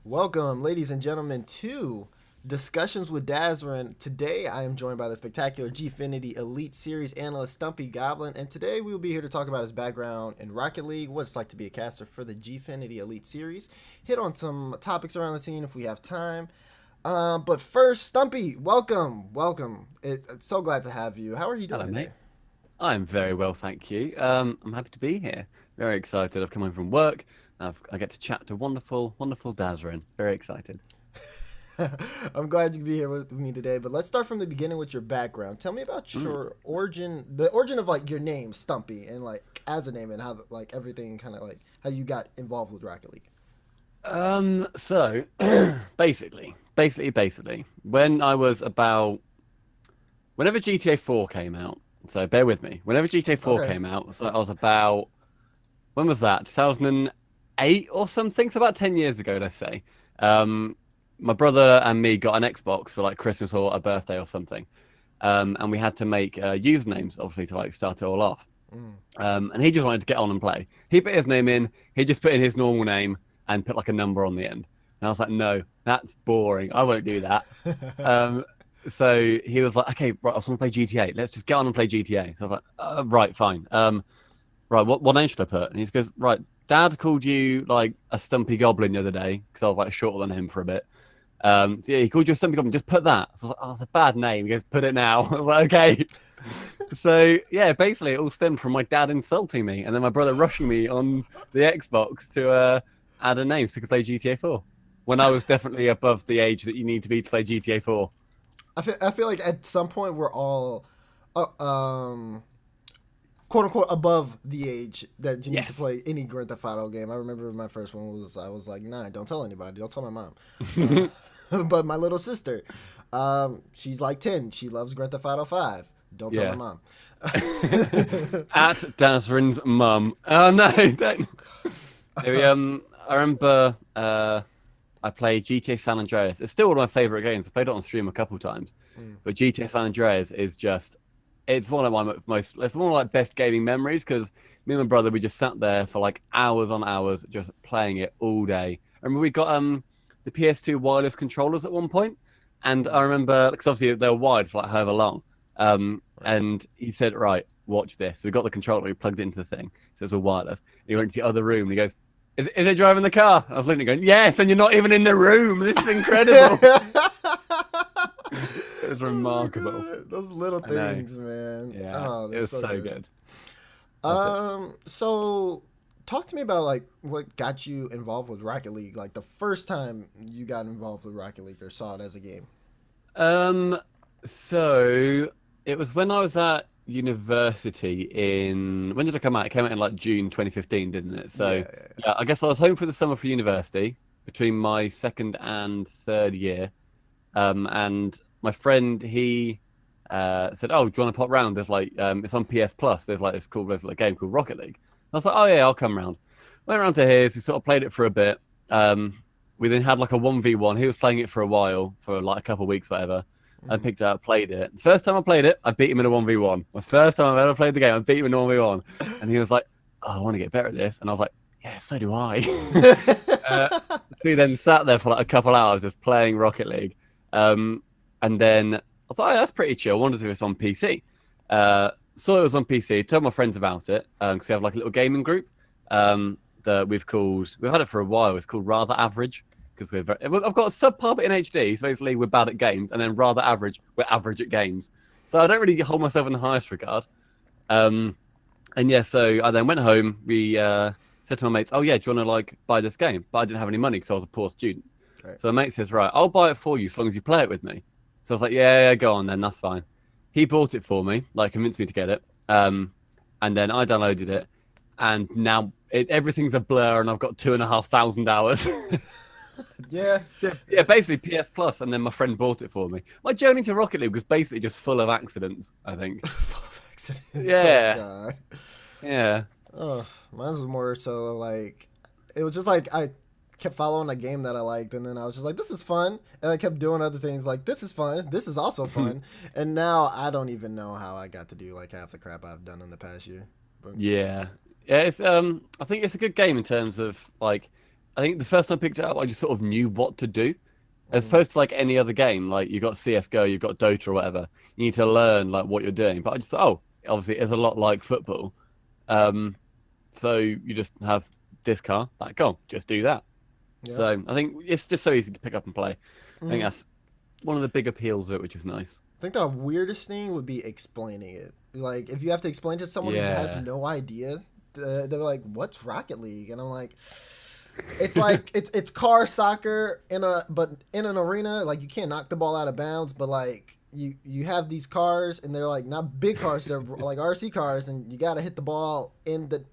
Welcome, ladies and gentlemen, to Discussions with Dazerin. Today, I am joined by the spectacular Gfinity Elite Series analyst StumpyGoblin, and today we will be here to talk about his background in Rocket League, what it's like to be a caster for the Gfinity Elite Series, hit on some topics around the scene if we have time. But first, Stumpy, welcome. It's so glad to have you. How are you Hello, doing mate. today? I'm very well, thank you. I'm happy to be here. Very excited. I've come home from work. I get to chat to wonderful Dazerin. Very excited. I'm glad you could be here with me today, but let's start from the beginning with your background. Tell me about Mm. your origin, the origin of like your name, Stumpy, and like as a name and how like everything kind of like how you got involved with Rocket League. So basically, when I was about, whenever GTA 4 came out, so bear with me. Whenever GTA 4 Okay. came out, so I was about, when was that? 2008 or something? So about 10 years ago, let's say. Um, my brother and me got an Xbox for like Christmas or a birthday or something. And we had to make usernames, obviously, to like start it all off. Mm. And he just wanted to get on and play. He put his name in. He just put in his normal name and put like a number on the end. And I was like, no, that's boring. I won't do that. Um, so he was like, okay, right, I just want to play GTA. Let's just get on and play GTA. So I was like, right, fine. Right, what name should I put? And he goes, right, Dad called you like a Stumpy Goblin the other day because I was like shorter than him for a bit. So yeah, he called you a Stumpy Goblin. Just put that. So I was like, oh, it's a bad name. He goes, put it now. I was like, okay. So yeah, basically it all stemmed from my dad insulting me and then my brother rushing me on the Xbox to add a name so I could play GTA 4 when I was definitely above the age that you need to be to play GTA 4. I feel like at some point we're all, uh, um, quote unquote above the age that you need to Yes. play any Grand Theft Auto game. I remember my first one was I was like, nah, don't tell anybody, don't tell my mom. But my little sister, she's like 10. She loves Grand Theft Auto 5. Don't tell my Yeah. mom. At Dazrin's mum. Oh no, don't. I remember I played GTA San Andreas. It's still one of my favorite games. I played it on stream a couple times, Mm, but GTA San Andreas is just, it's one of my most, it's one of my best gaming memories because me and my brother, we just sat there for like hours on hours just playing it all day. I remember we got the PS2 wireless controllers at one point, and I mm, remember because obviously they were wired for like however long. right. And he said, right, watch this. So we got the controller, we plugged it into the thing, so it's all wireless. And he went to the other room and he goes, is it driving the car? I was literally going, yes, and you're not even in the room. This is incredible. It was Oh my remarkable. god, those little I know. things, man. Yeah, Oh, it they're was so so good. good. Loved it. So talk to me about like what got you involved with Rocket League, like the first time you got involved with Rocket League or saw it as a game. Um, so it was when I was at university in, when did it come out? It came out in like June 2015, didn't it? So Yeah, yeah, yeah, I guess I was home for the summer for university between my second and third year. And my friend, he said, "Oh, do you want to pop round? There's like, it's on PS Plus. There's like this cool, there's like a game called Rocket League." And I was like, "Oh yeah, I'll come round." Went around to his. We sort of played it for a bit. We then had like a 1v1. He was playing it for a while, for like a couple of weeks, whatever. yeah. I Mhm. picked it up, played it. The first time I played it, I beat him in a 1v1. My first time I've ever played the game, I beat him in a 1v1. And he was like, "Oh, I want to get better at this." And I was like, "Yeah, so do I." uh, so he then sat there for like a couple hours just playing Rocket League. Um, and then I thought, oh, that's pretty chill. I wondered if it's on PC. Saw it was on PC, told my friends about it because we have like a little gaming group that we've had it for a while. It's called Rather Average because I've got a subpub in HD, so basically we're bad at games, and then Rather Average, we're average at games. So I don't really hold myself in the highest regard. Um, and yeah, so I then went home. We said to my mates, "Oh yeah, do you want to like buy this game?" But I didn't have any money because I was a poor student. Right. So my mate says, "Right, I'll buy it for you as long as you play it with me." So I was like, "Yeah, yeah, go on then, that's fine." He bought it for me, like convinced me to get it. And then I downloaded it, and now everything's a blur, and I've got 2,500 hours. Yeah. So, yeah, basically PS Plus, and then my friend bought it for me. My journey to Rocket League was basically just full of accidents, I think. Full of accidents. Oh Yeah, god. yeah. Oh, mine was more so like it was just like I kept following a game that I liked, and then I was just like, "This is fun," and I kept doing other things like, "This is fun. This is also fun," and now I don't even know how I got to do like half the crap I've done in the past year. But Yeah, yeah. It's I think it's a good game in terms of like I think the first time I picked it up, I just sort of knew what to do. As Mm, opposed to like any other game, like you got CS:GO, you've got Dota or whatever. You need to learn like what you're doing. But I just thought, oh, obviously it's a lot like football. Um, so you just have this car, that goal, just do that. yeah. So I think it's just so easy to pick up and play. I think Mm. that's one of the big appeals of it, which is nice. I think the weirdest thing would be explaining it. Like, if you have to explain to someone who has Yeah. no idea, they're like, "What's Rocket League?" And I'm like, "It's like it's car soccer but in an arena. Like, you can't knock the ball out of bounds, but like you have these cars, and they're like not big cars, they're like RC cars, and you got to hit the ball in the.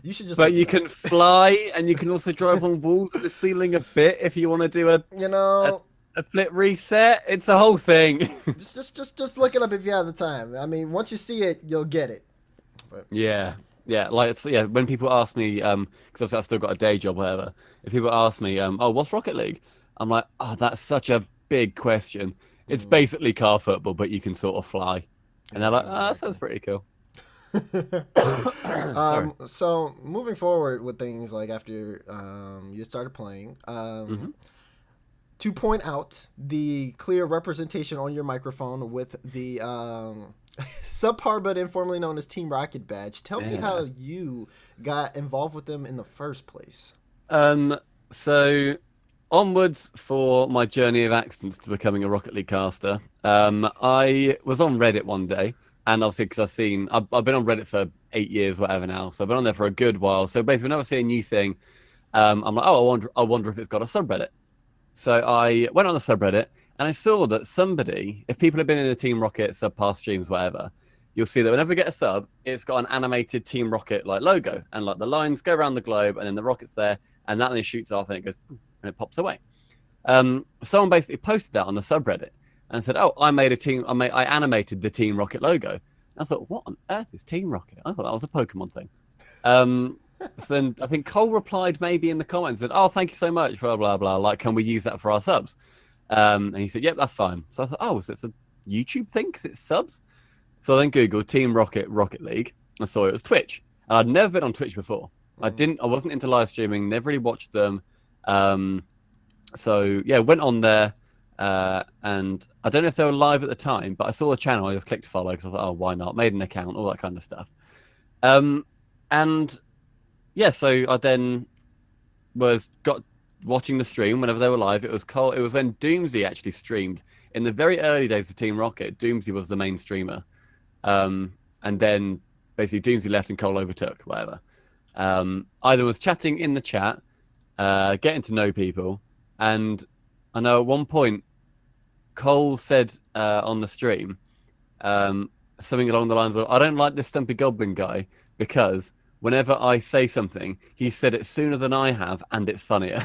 You should just But look you it up. can fly, and you can also drive on walls at the ceiling a bit if you want to do You a, know, a flip reset. It's a whole thing. just look it up if you have the time. I mean, once you see it, you'll get it. But Yeah, yeah, like it's yeah. When people ask me, because obviously I've still got a day job, whatever. If people ask me, oh, what's Rocket League? I'm like, oh, that's such a big question. It's mm, basically car football, but you can sort of fly. And they're like, oh, that sounds exactly. pretty cool. Sorry. So moving forward with things like after you started playing, Hmm. to point out the clear representation on your microphone with the subpar but informally known as Team Rocket badge. Tell me Yeah. how you got involved with them in the first place. So onwards for my journey of accidents to becoming a Rocket League caster. I was on Reddit one day, and obviously because I've been on Reddit for 8 years, whatever now, so I've been on there for a good while. So basically, whenever I see a new thing, I'm like, oh, I wonder if it's got a subreddit. So I went on the subreddit and I saw that somebody, if people have been in the Team Rocket subpar streams, whatever, you'll see that whenever we get a sub, it's got an animated Team Rocket like logo, and like the lines go around the globe, and then the rocket's there, and that then shoots off, and it goes poof, and it pops away. Someone basically posted that on the subreddit and said, "Oh, I animated the Team Rocket logo." And I thought, what on earth is Team Rocket? I thought that was a Pokemon thing. Um, so then I think Cole replied maybe in the comments that, "Oh, thank you so much, blah blah blah. Like, can we use that for our subs?" And he said, "Yep, that's fine." So I thought, "Oh, so it's a YouTube thing because it's subs." So I then Googled Team Rocket League. I saw it was Twitch. And I'd never been on Twitch before. Mm. I wasn't into live streaming. Never really watched them. Um, so yeah, went on there. And I don't know if they were live at the time, but I saw the channel. I just clicked follow because I thought, oh, why not? Made an account, all that kind of stuff. And yeah, so I then got watching the stream whenever they were live. It was Cole. It was when Doomsy actually streamed in the very early days of Team Rocket. Doomsy was the main streamer, and then basically Doomsy left and Cole overtook. Whatever. Either was chatting in the chat, getting to know people, and I know at one point Cole said on the stream something along the lines of, "I don't like this StumpyGoblin guy because." Whenever I say something, he said it sooner than I have, and it's funnier.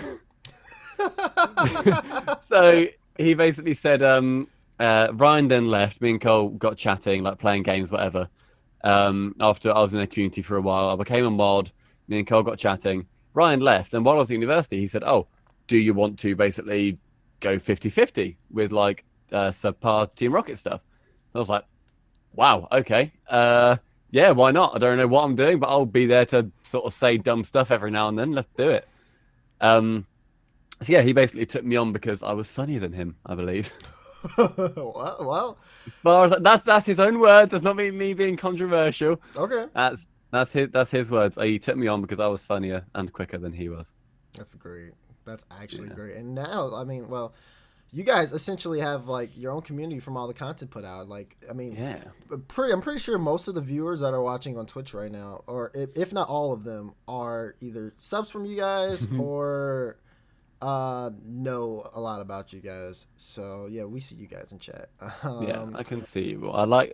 So he basically said, Ryan then left. Me and Cole got chatting, like playing games, whatever. After I was in the community for a while, I became a mod. Me and Cole got chatting. Ryan left, and while I was at university, he said, "Oh, do you want to basically go 50-50 with like subpar Team Rocket stuff?" I was like, "Wow, okay. Yeah, why not? I don't know what I'm doing, but I'll be there to sort of say dumb stuff every now and then. Let's do it." So yeah, he basically took me on because I was funnier than him, I believe. Well, But that's his own word. Does not mean me being controversial. okay. That's his words. He took me on because I was funnier and quicker than he was. That's great. That's actually Yeah. great. And now, I mean, well, you guys essentially have like your own community from all the content put out. Like, I mean, Yeah. I'm pretty sure most of the viewers that are watching on Twitch right now, or if not all of them, are either subs from you guys or know a lot about you guys. So yeah, we see you guys in chat. Yeah, I can see. Well, I like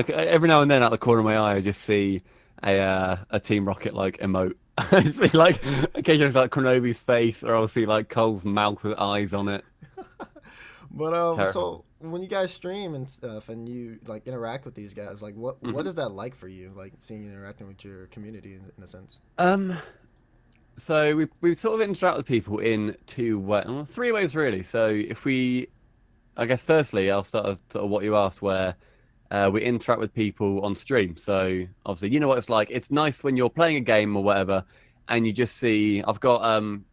every now and then out the corner of my eye, I just see a Team Rocket like emote. I see like occasionally it's like Kronobi's face, or I'll see like Cole's mouth with eyes on it. But Terrible. so when you guys stream and stuff, and you like interact with these guys, like what Mhm. is that like for you? Like seeing you interacting with your community in a sense. Um, so we sort of interact with people in three ways really. So I guess firstly, I'll start with sort of what you asked, where we interact with people on stream. So obviously, you know what it's like. It's nice when you're playing a game or whatever, and you just see I've got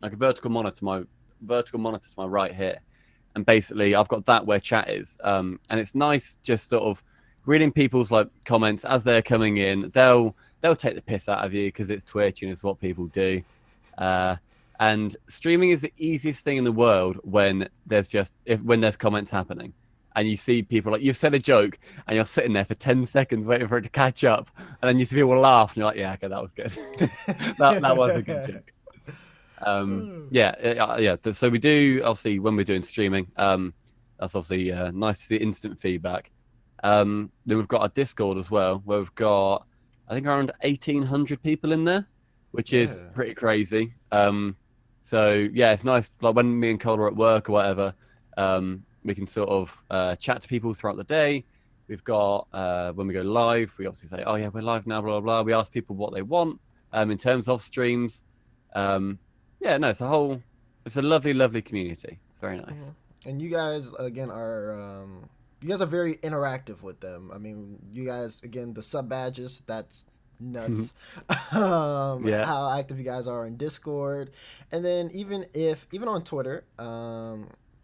like a vertical monitor to my right here, and basically I've got that where chat is, and it's nice just sort of reading people's like comments as they're coming in. They'll take the piss out of you because it's Twitch and it's what people do. And streaming is the easiest thing in the world when there's comments happening, and you see people like you've said a joke and you're sitting there for 10 seconds waiting for it to catch up, and then you see people laugh and you're like, yeah, okay, that was good. that was a good joke. Yeah. So we do, obviously, when we're doing streaming, that's obviously nice to see instant feedback. Then we've got our Discord as well, where we've got, I think, around 1,800 people in there, which is pretty crazy. So yeah, it's nice. Like when me and Cole are at work or whatever, we can sort of chat to people throughout the day. We've got when we go live, we obviously say, "Oh yeah, we're live now." Blah blah blah. We ask people what they want in terms of streams. Yeah, no, it's a lovely, lovely community. It's very nice. Mm-hmm. And you guys again are very interactive with them. I mean, you guys again the sub badges. That's nuts. How active you guys are in Discord, and then even on Twitter,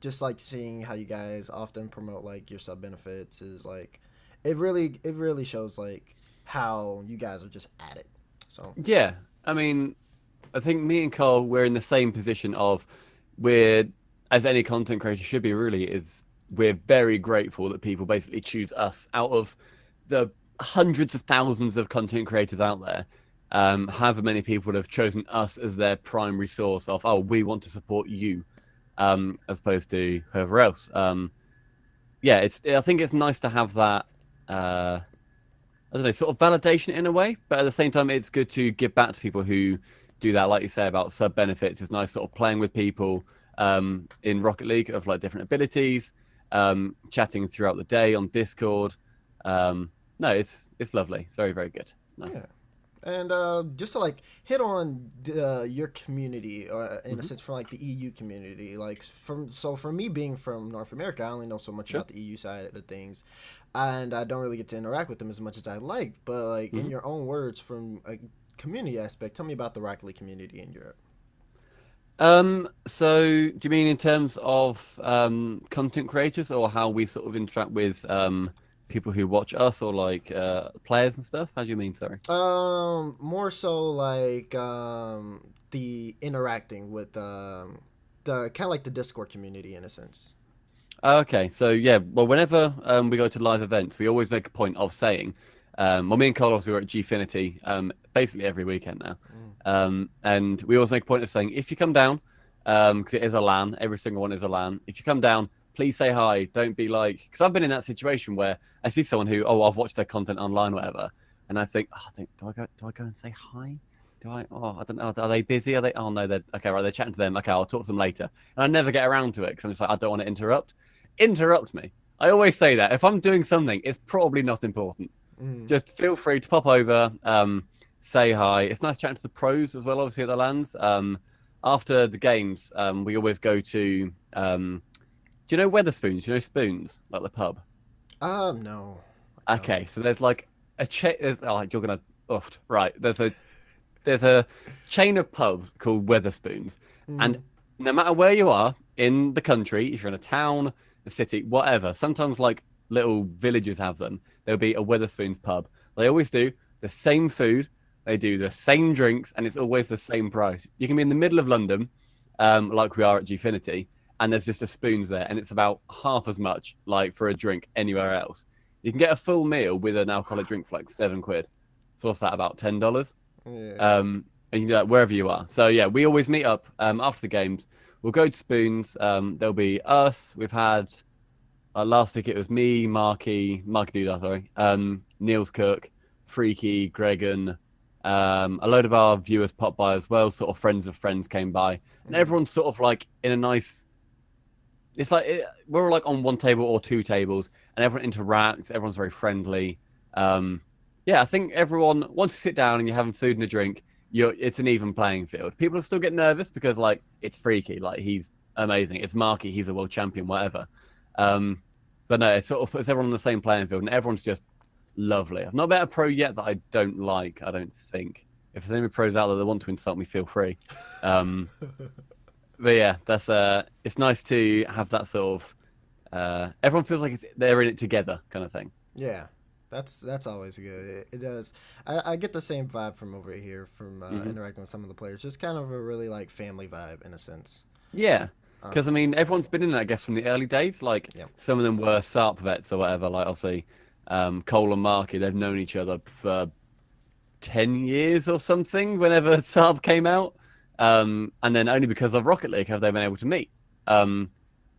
just like seeing how you guys often promote like your sub benefits is like it really shows like how you guys are just at it. So yeah, I mean, I think me and Cole, we're in the same position of as any content creator should be really, is we're very grateful that people basically choose us out of the hundreds of thousands of content creators out there. However many people have chosen us as their primary source of, oh, we want to support you, as opposed to whoever else. Yeah, I think it's nice to have that, I don't know, sort of validation in a way, but at the same time, it's good to give back to people who do that. Like you say about sub benefits, it's nice sort of playing with people in Rocket League of like different abilities, chatting throughout the day on Discord. No, it's lovely. It's very, very good. It's nice. Yeah. And just to like hit on your community, or in a sense, from like the EU community, like for me being from North America, I only know so much about the EU side of things, and I don't really get to interact with them as much as I like. But like in your own words, from a community aspect, tell me about the Rocket League community in Europe. So do you mean in terms of content creators, or how we sort of interact with people who watch us, or like players and stuff? How do you mean? Sorry. More so like the interacting with the kind of like the Discord community in a sense. Okay, so yeah, well, whenever we go to live events, we always make a point of saying, well, me and Carlos are at Gfinity basically every weekend now, and we always make a point of saying, if you come down, because it is a LAN, every single one is a LAN. If you come down, please say hi. Don't be like, because I've been in that situation where I see someone who, I've watched their content online, or whatever, and I think, do I go and say hi? Do I? Oh, I don't know. Are they busy? Are they? Oh no, they're okay. Right, they're chatting to them. Okay, I'll talk to them later. And I never get around to it because I'm just like, I don't want to interrupt. Interrupt me. I always say that if I'm doing something, it's probably not important. Just feel free to pop over, say hi. It's nice chatting to the pros as well, obviously at the LANs. After the games, we always go to. Do you know Weatherspoons? Do you know Spoons, like the pub? No. Okay, so there's like a you're gonna right. There's a chain of pubs called Weatherspoons, and no matter where you are in the country, if you're in a town, a city, whatever, sometimes like little villages have them. There'll be a Weatherspoons pub. They always do the same food, they do the same drinks, and it's always the same price. You can be in the middle of London, like we are at Gfinity, and there's just a Spoons there, and it's about half as much like for a drink anywhere else. You can get a full meal with an alcoholic drink for like £7. So what's that, about $10? Yeah. And you can do that wherever you are. So yeah, we always meet up after the games. We'll go to Spoons. There'll be us. We've had last week it was me, Marky Doodah, sorry, Niels Cook, Freaky, Gregan. A load of our viewers popped by as well. Sort of friends of friends came by, and everyone's sort of like in a nice. It's like we're all like on one table or two tables, and everyone interacts. Everyone's very friendly. Yeah, I think everyone, once you sit down and you're having food and a drink, it's an even playing field. People still get nervous because like it's Freaky, like he's amazing. It's Marky, he's a world champion, whatever. But no, it sort of puts everyone on the same playing field, and everyone's just lovely. I've not met a pro yet that I don't like. I don't think, if there's any pros out there that want to insult me, feel free. But yeah, that's it's nice to have that sort of everyone feels like they're in it together kind of thing. Yeah, that's always good. It does. I get the same vibe from over here from interacting with some of the players. Just kind of a really like family vibe in a sense. Yeah, because I mean, everyone's been in it, I guess, from the early days. Like some of them were SARP vets or whatever. Like obviously, Cole and Marky, they've known each other for 10 years or something. Whenever SARP came out, and then only because of Rocket League have they been able to meet. And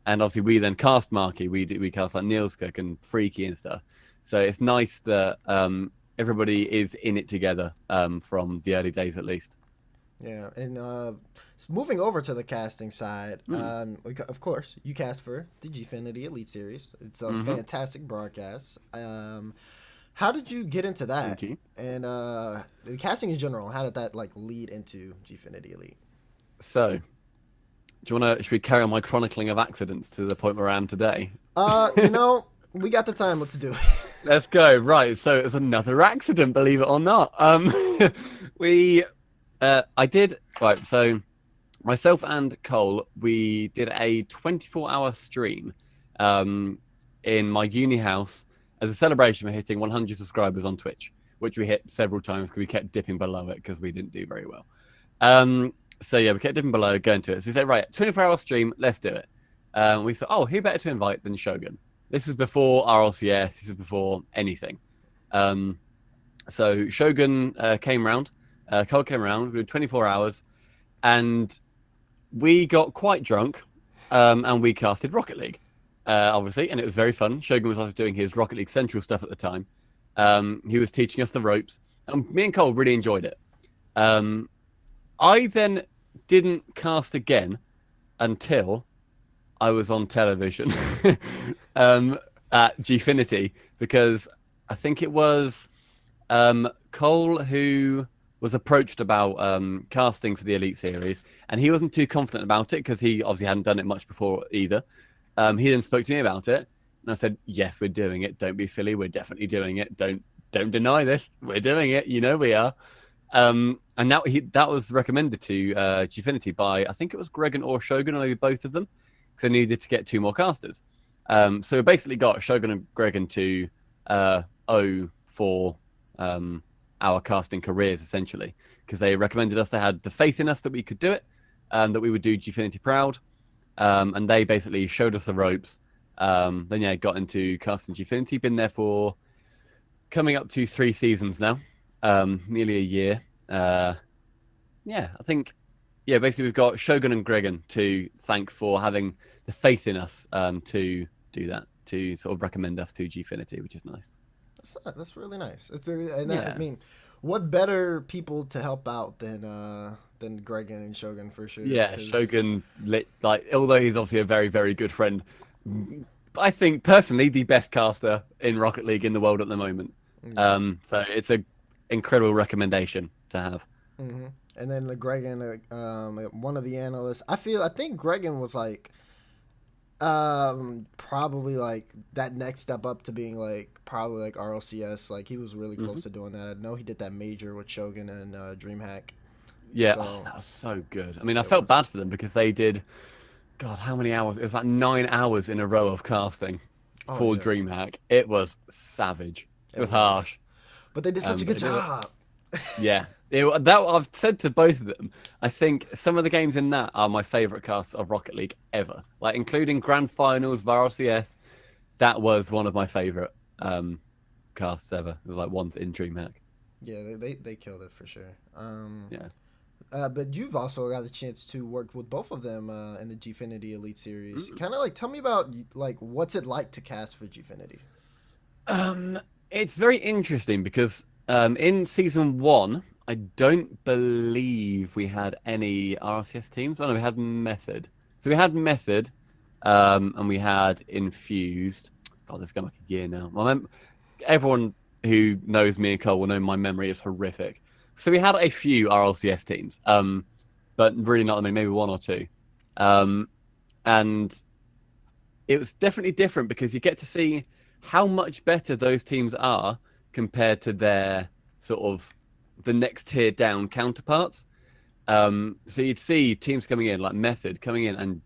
obviously, we then cast Marky. We cast like Niels Cook and Freaky and stuff. So it's nice that everybody is in it together from the early days, at least. Yeah, and moving over to the casting side, of course, you cast for the Gfinity Elite Series. It's a fantastic broadcast. How did you get into that? Thank you. And the casting in general, how did that like lead into Gfinity Elite? So, should we carry on my chronicling of accidents to the point where I am today? We got the time. Let's do it. Let's go. Right. So it was another accident, believe it or not. I did. Right. So myself and Cole, we did a 24-hour stream in my uni house as a celebration for hitting 100 subscribers on Twitch, which we hit several times because we kept dipping below it because we didn't do very well. So yeah, we kept dipping below, going to it. So he said, right, 24-hour stream, let's do it. We thought, oh, who better to invite than Shogun? This is before RLCS. This is before anything. So Shogun came round. Cole came around. We did 24 hours. And we got quite drunk. And we casted Rocket League, obviously. And it was very fun. Shogun was also doing his Rocket League Central stuff at the time. He was teaching us the ropes. And me and Cole really enjoyed it. I then didn't cast again until I was on television at Gfinity, because I think it was Cole who was approached about casting for the Elite Series, and he wasn't too confident about it because he obviously hadn't done it much before either. He then spoke to me about it, and I said, yes, we're doing it. Don't be silly. We're definitely doing it. Don't deny this. We're doing it. You know we are. And now that was recommended to Gfinity by, I think it was Gregan or Shogun, or maybe both of them, because they needed to get 2 more casters. So we basically got Shogun and Gregan to owe for our casting careers, essentially, because they recommended us. They had the faith in us that we could do it, that we would do Gfinity proud, and they basically showed us the ropes. Then yeah, got into casting Gfinity. Been there for coming up to 3 seasons now, nearly a year. Yeah, I think. Yeah, basically we've got Shogun and Gregan to thank for having the faith in us to do that, to sort of recommend us to Gfinity, which is nice. That's really nice. I mean, what better people to help out than Gregan and Shogun for sure? Yeah, Shogun, although he's obviously a very, very good friend, I think personally the best caster in Rocket League in the world at the moment. So it's an incredible recommendation to have. Mm-hmm. And then Gregan, one of the analysts, I think Gregan was like, probably like that next step up to being like probably like RLCS. Like he was really close to doing that. I know he did that major with Shogun and DreamHack. Yeah, that was so good. I mean, I felt bad for them because they did, God, how many hours? It was about 9 hours in a row of casting for DreamHack. It was savage. It was harsh. But they did such a good job. Yeah. That I've said to both of them. I think some of the games in that are my favorite casts of Rocket League ever. Like including Grand Finals, RLCS. That was one of my favorite casts ever. It was like ones in DreamHack. Yeah, they killed it for sure. Yeah. But you've also got the chance to work with both of them in the Gfinity Elite Series. Kind of like tell me about like what's it like to cast for Gfinity? It's very interesting because in season 1, I don't believe we had any RLCS teams. Oh no, we had Method. So we had Method, and we had Infused. God, this is going back a year now. Everyone who knows me and Cole will know my memory is horrific. So we had a few RLCS teams, but really not that many, maybe 1 or 2. And it was definitely different because you get to see how much better those teams are compared to their sort of the next tier down counterparts. So you'd see teams coming in, like Method coming in and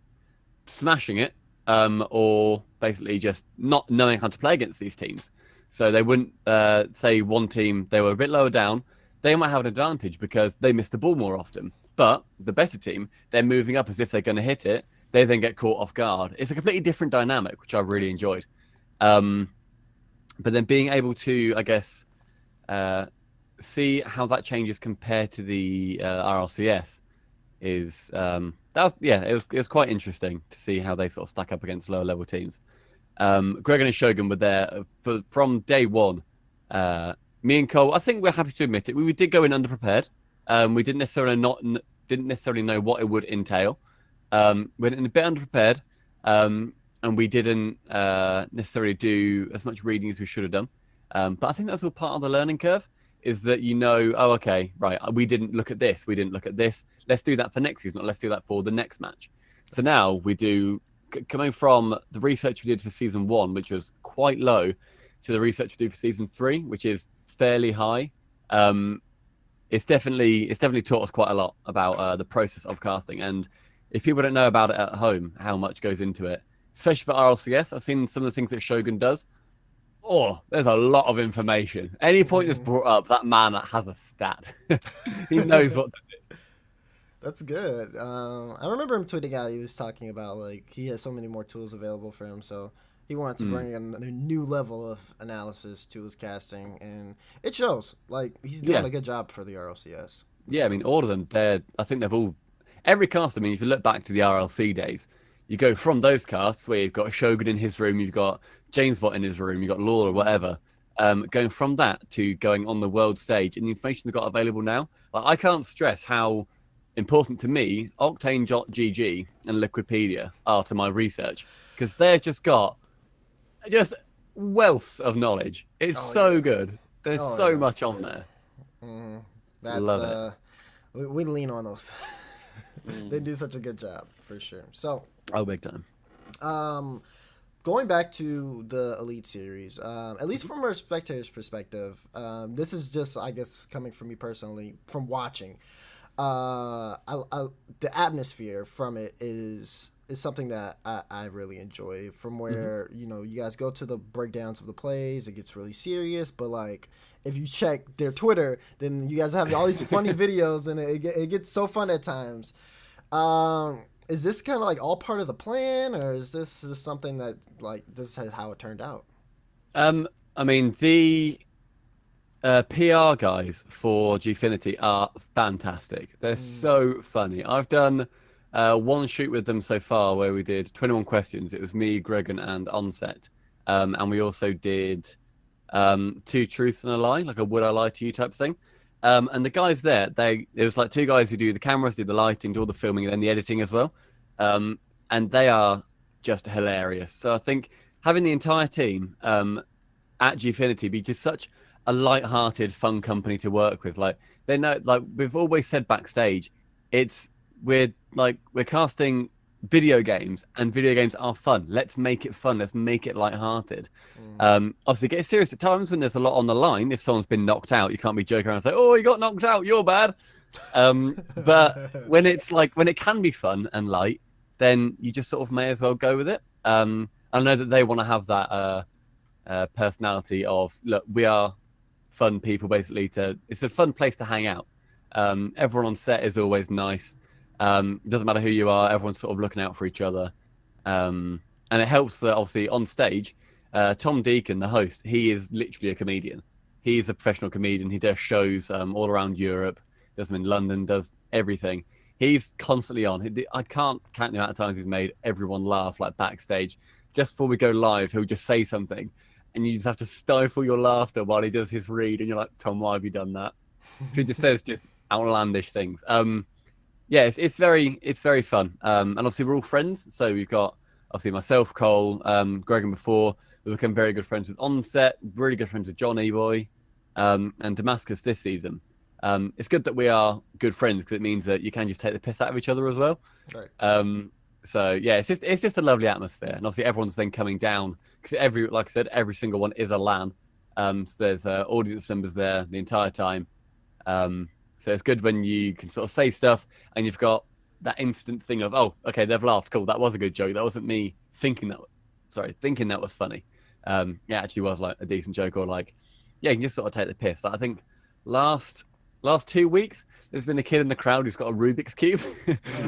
smashing it, or basically just not knowing how to play against these teams. So they wouldn't say one team, they were a bit lower down, they might have an advantage because they miss the ball more often. But the better team, they're moving up as if they're going to hit it. They then get caught off guard. It's a completely different dynamic, which I've really enjoyed. But then being able to, I guess, see how that changes compared to the RLCS is it was quite interesting to see how they sort of stack up against lower level teams. Gregan and Shogun were there from day one. Me and Cole, I think we're happy to admit it. We did go in underprepared. We didn't necessarily know what it would entail. We went in a bit underprepared, and we didn't necessarily do as much reading as we should have done. But I think that's all part of the learning curve. Is that oh, okay, right, we didn't look at this, we didn't look at this. Let's do that for next season, or let's do that for the next match. So now we do, coming from the research we did for season 1, which was quite low, to the research we do for season 3, which is fairly high. It's definitely taught us quite a lot about the process of casting. And if people don't know about it at home, how much goes into it, especially for RLCS, I've seen some of the things that Shogun does. Oh, there's a lot of information. Any point that's brought up, that man has a stat. He knows what to do. That's good. I remember him tweeting out, he was talking about, like, he has so many more tools available for him, so he wanted to bring in a new level of analysis to his casting, and it shows. Like, he's doing a good job for the RLCS. Yeah, I mean, all of them, I think they've all... Every cast, I mean, if you look back to the RLC days, you go from those casts where you've got Shogun in his room, you've got Jamesbot in his room, you've got Law or whatever, going from that to going on the world stage and the information they've got available now. Like, I can't stress how important to me Octane.gg and Liquipedia are to my research, because they've just got wealth of knowledge. It's so good. There's so much on there. That's, love it. We lean on those. They do such a good job, for sure. So, big time. Going back to the Elite Series, at least from a spectator's perspective, this is just, I guess, coming from me personally, from watching. The atmosphere from it is something that I really enjoy. From where you guys go to the breakdowns of the plays, it gets really serious. But like, if you check their Twitter, then you guys have all these funny videos, and it gets so fun at times. Is this kind of like all part of the plan, or is this just something that, like, this is how it turned out? I mean, the PR guys for Gfinity are fantastic. They're so funny. I've done one shoot with them so far where we did 21 questions. It was me, Gregan, and Onset. And we also did 2 truths and a lie, like a would I lie to you type thing. And the guys there, it was like 2 guys who do the cameras, do the lighting, do all the filming, and then the editing as well. And they are just hilarious. So I think having the entire team at Gfinity be just such a light-hearted, fun company to work with. Like, they know, like we've always said backstage, we're casting video games, and video games are fun. Let's make it fun. Let's make it light-hearted. Obviously, get serious at times when there's a lot on the line. If someone's been knocked out, you can't be joking around and say, "Oh, you got knocked out. You're bad." But when it can be fun and light, then you just sort of may as well go with it. I know that they want to have that personality of, look, we are fun people. Basically, it's a fun place to hang out. Everyone on set is always nice. Doesn't matter who you are, everyone's sort of looking out for each other. And it helps that, obviously, on stage, Tom Deacon, the host, he is literally a comedian. He's a professional comedian. He does shows all around Europe, does them in London, does everything. He's constantly on. I can't count the amount of times he's made everyone laugh, like backstage. Just before we go live, he'll just say something, and you just have to stifle your laughter while he does his read, and you're like, Tom, why have you done that? He just says just outlandish things. Yeah, it's very fun. And obviously we're all friends. So we've got obviously myself, Cole, Gregan before. We've become very good friends with Onset, really good friends with John E-Boy, and Damascus this season. It's good that we are good friends because it means that you can just take the piss out of each other as well. Right. So yeah, it's just a lovely atmosphere, and obviously everyone's then coming down because like I said, every single one is a LAN. So there's audience members there the entire time. So it's good when you can sort of say stuff and you've got that instant thing of, oh, okay, they've laughed. Cool, that was a good joke. That wasn't me thinking that was funny. It actually was like a decent joke, or like, yeah, you can just sort of take the piss. Like, I think last 2 weeks, there's been a kid in the crowd who's got a Rubik's Cube.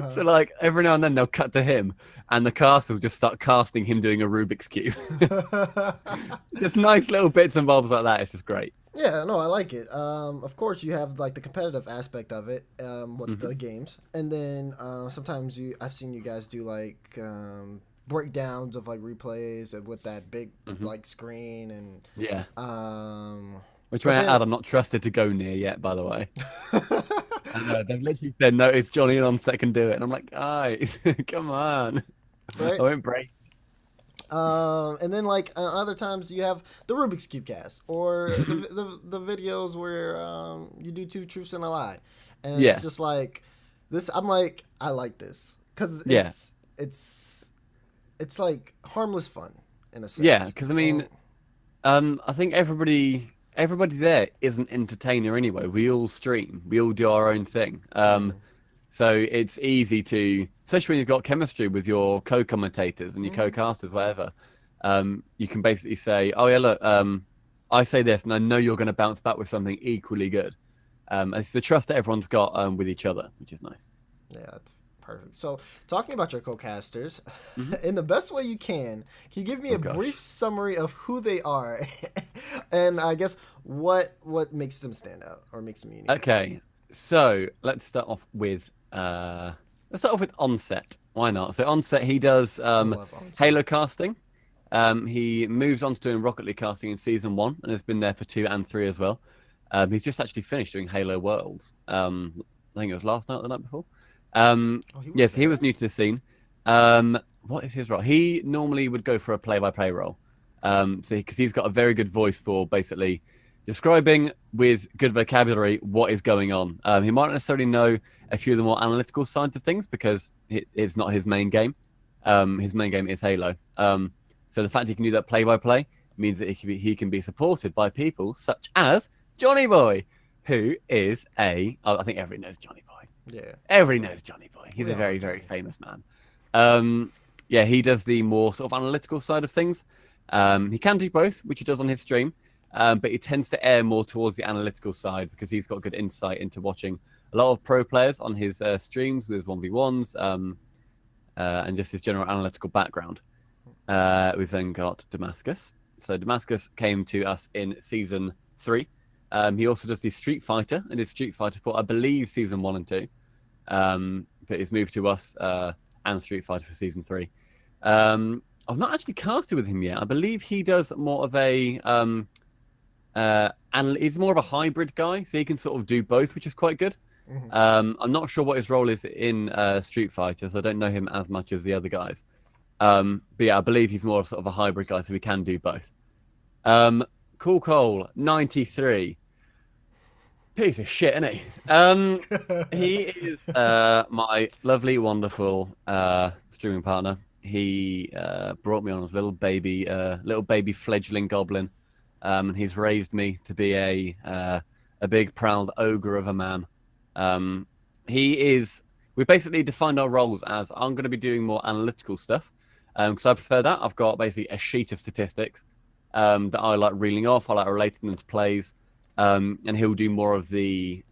So like every now and then they'll cut to him and the cast will just start casting him doing a Rubik's Cube. Just nice little bits and bobs like that. It's just great. Yeah, no, I like it. Of course, you have like the competitive aspect of it, with the games, and then sometimes I've seen you guys do like breakdowns of like replays with that big like screen and Yeah. Which but way then- I'm not trusted to go near yet, by the way. And they've literally said, no, it's Johnny and on set can do it. And I'm like, guys, come on. right? I won't break. And then like other times you have the Rubik's Cube cast or the videos where you do two truths and a lie, and it's just like this. I'm like, I like this because it's like harmless fun in a sense. Yeah, because I mean, I think everybody there is an entertainer anyway. We all stream, we all do our own thing. So it's easy to, especially when you've got chemistry with your co-commentators and your co-casters, whatever. You can basically say, oh yeah, look, I say this and I know you're going to bounce back with something equally good. It's the trust that everyone's got with each other, which is nice. Yeah, that's perfect. So, talking about your co-casters, in the best way you can you give me a brief summary of who they are, and I guess what makes them stand out or makes them unique? Okay, so let's start off with Onset. Why not? So Onset, he does Halo casting. He moves on to doing Rocket League casting in season 1 and has been there for 2 and 3 as well. He's just actually finished doing Halo Worlds. I think it was last night or the night before. He was new to the scene. What is his role? He normally would go for a play-by-play role. Because he's got a very good voice for basically describing with good vocabulary what is going on. He might not necessarily know a few of the more analytical sides of things because it's not his main game. His main game is Halo. So the fact he can do that play-by-play means that he can be supported by people such as Johnny Boy, who is I think everybody knows Johnny Boy. Yeah. Everybody knows Johnny Boy. He's a very, very famous man. He does the more sort of analytical side of things. He can do both, which he does on his stream. But he tends to err more towards the analytical side because he's got good insight into watching a lot of pro players on his streams with 1v1s and just his general analytical background. We've then got Damascus. So Damascus came to us in season 3. He also does the Street Fighter and did Street Fighter for, I believe, season 1 and 2. But he's moved to us and Street Fighter for season 3. I've not actually casted with him yet. I believe he does more of a and he's more of a hybrid guy, so he can sort of do both, which is quite good. I'm not sure what his role is in Street Fighter, so I don't know him as much as the other guys. But yeah, I believe he's more of sort of a hybrid guy, so he can do both. Cool Cole 93. Piece of shit, isn't he? He is my lovely, wonderful streaming partner. He brought me on as little baby fledgling goblin. And he's raised me to be a big, proud ogre of a man. We basically defined our roles as I'm going to be doing more analytical stuff. Because I prefer that. I've got basically a sheet of statistics that I like reeling off. I like relating them to plays. And he'll do more of the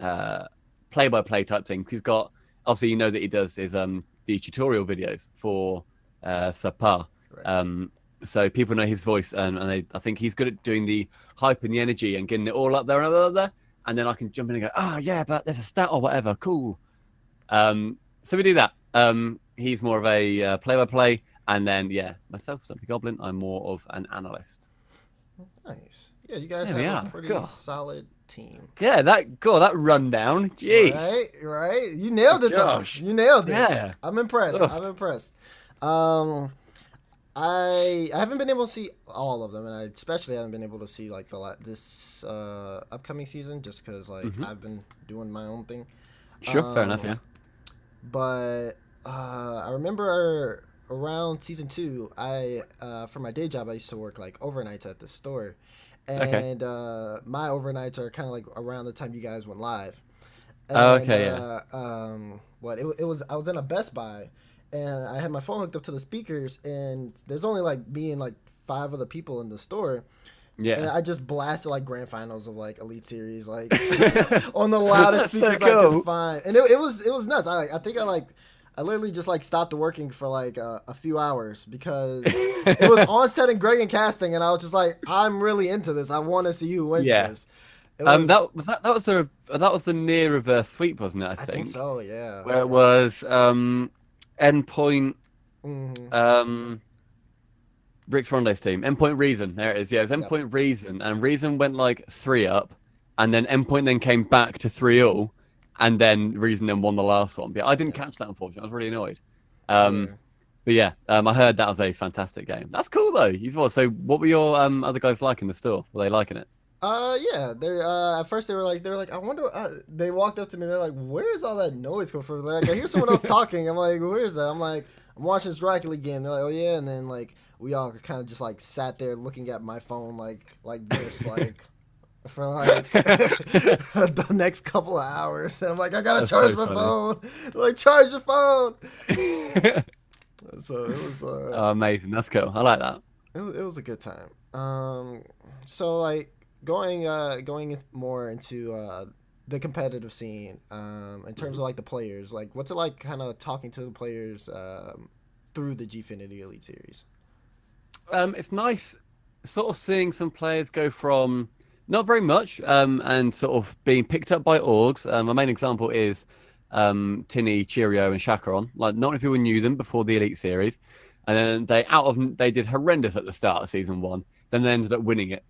play-by-play type things. He's got, obviously, you know that he does is the tutorial videos for Subpar. Right. So people know his voice, and I think he's good at doing the hype and the energy and getting it all up there and up there. And then I can jump in and go, oh, yeah, but there's a stat or whatever. Cool. So we do that. He's more of a play-by-play. And then, yeah, myself, StumpyGoblin, I'm more of an analyst. Nice. Yeah, you guys have a pretty solid team. Yeah, that rundown. Jeez. Right. You nailed it, though. You nailed it. Yeah. I'm impressed. I haven't been able to see all of them, and I especially haven't been able to see like this upcoming season, just because I've been doing my own thing. Sure, fair enough. Yeah. But I remember around season 2, I for my day job I used to work like overnights at the store, Okay. and my overnights are kind of like around the time you guys went live. Oh, And okay, yeah. it was I was in a Best Buy, and I had my phone hooked up to the speakers, and there's only like me and like five other people in the store. And Yeah. I just blasted like grand finals of like Elite Series like on the loudest That's so speakers I could cool. find, and it was nuts. I think I literally just like stopped working for like a few hours because it was on set and Gregan casting, and I was just like, I'm really into this. I want to see who wins Yeah. this. It was, That was the near reverse sweep, wasn't it? I I think think so, yeah. where it was endpoint Hmm. um Rick's Ronde's team. Endpoint Reason. There it is. Yeah, it was Yep. Endpoint Reason. And Reason went like 3-up. And then Endpoint then came back to 3-all. And then Reason then won the last one. But yeah, I didn't Yep. catch that, unfortunately. I was really annoyed. Yeah. But yeah, I heard that was a fantastic game. That's cool, though. He's what? So what were your other guys like in the store? Were they liking it? Yeah. They at first they were like, I wonder. They walked up to me. They're like, where's all that noise coming from? They're like, I hear someone else talking. I'm like, where's that? I'm like, I'm watching this Rocket League game. They're like, oh yeah. And then like we all kind of just like sat there looking at my phone like this like for like the next couple of hours. And I'm like, I gotta That's charge so my funny. phone. They're like, charge your phone. So Oh, amazing. That's cool. I like that. it was a good time. So like going more into the competitive scene, in terms of like the players, like what's it like kind of talking to the players through the Gfinity Elite Series? It's nice sort of seeing some players go from not very much and sort of being picked up by orgs. My main example is Tinny, Cheerio, and Chakaron. Like, not many people knew them before the Elite Series. And then they did horrendous at the start of season one. Then they ended up winning it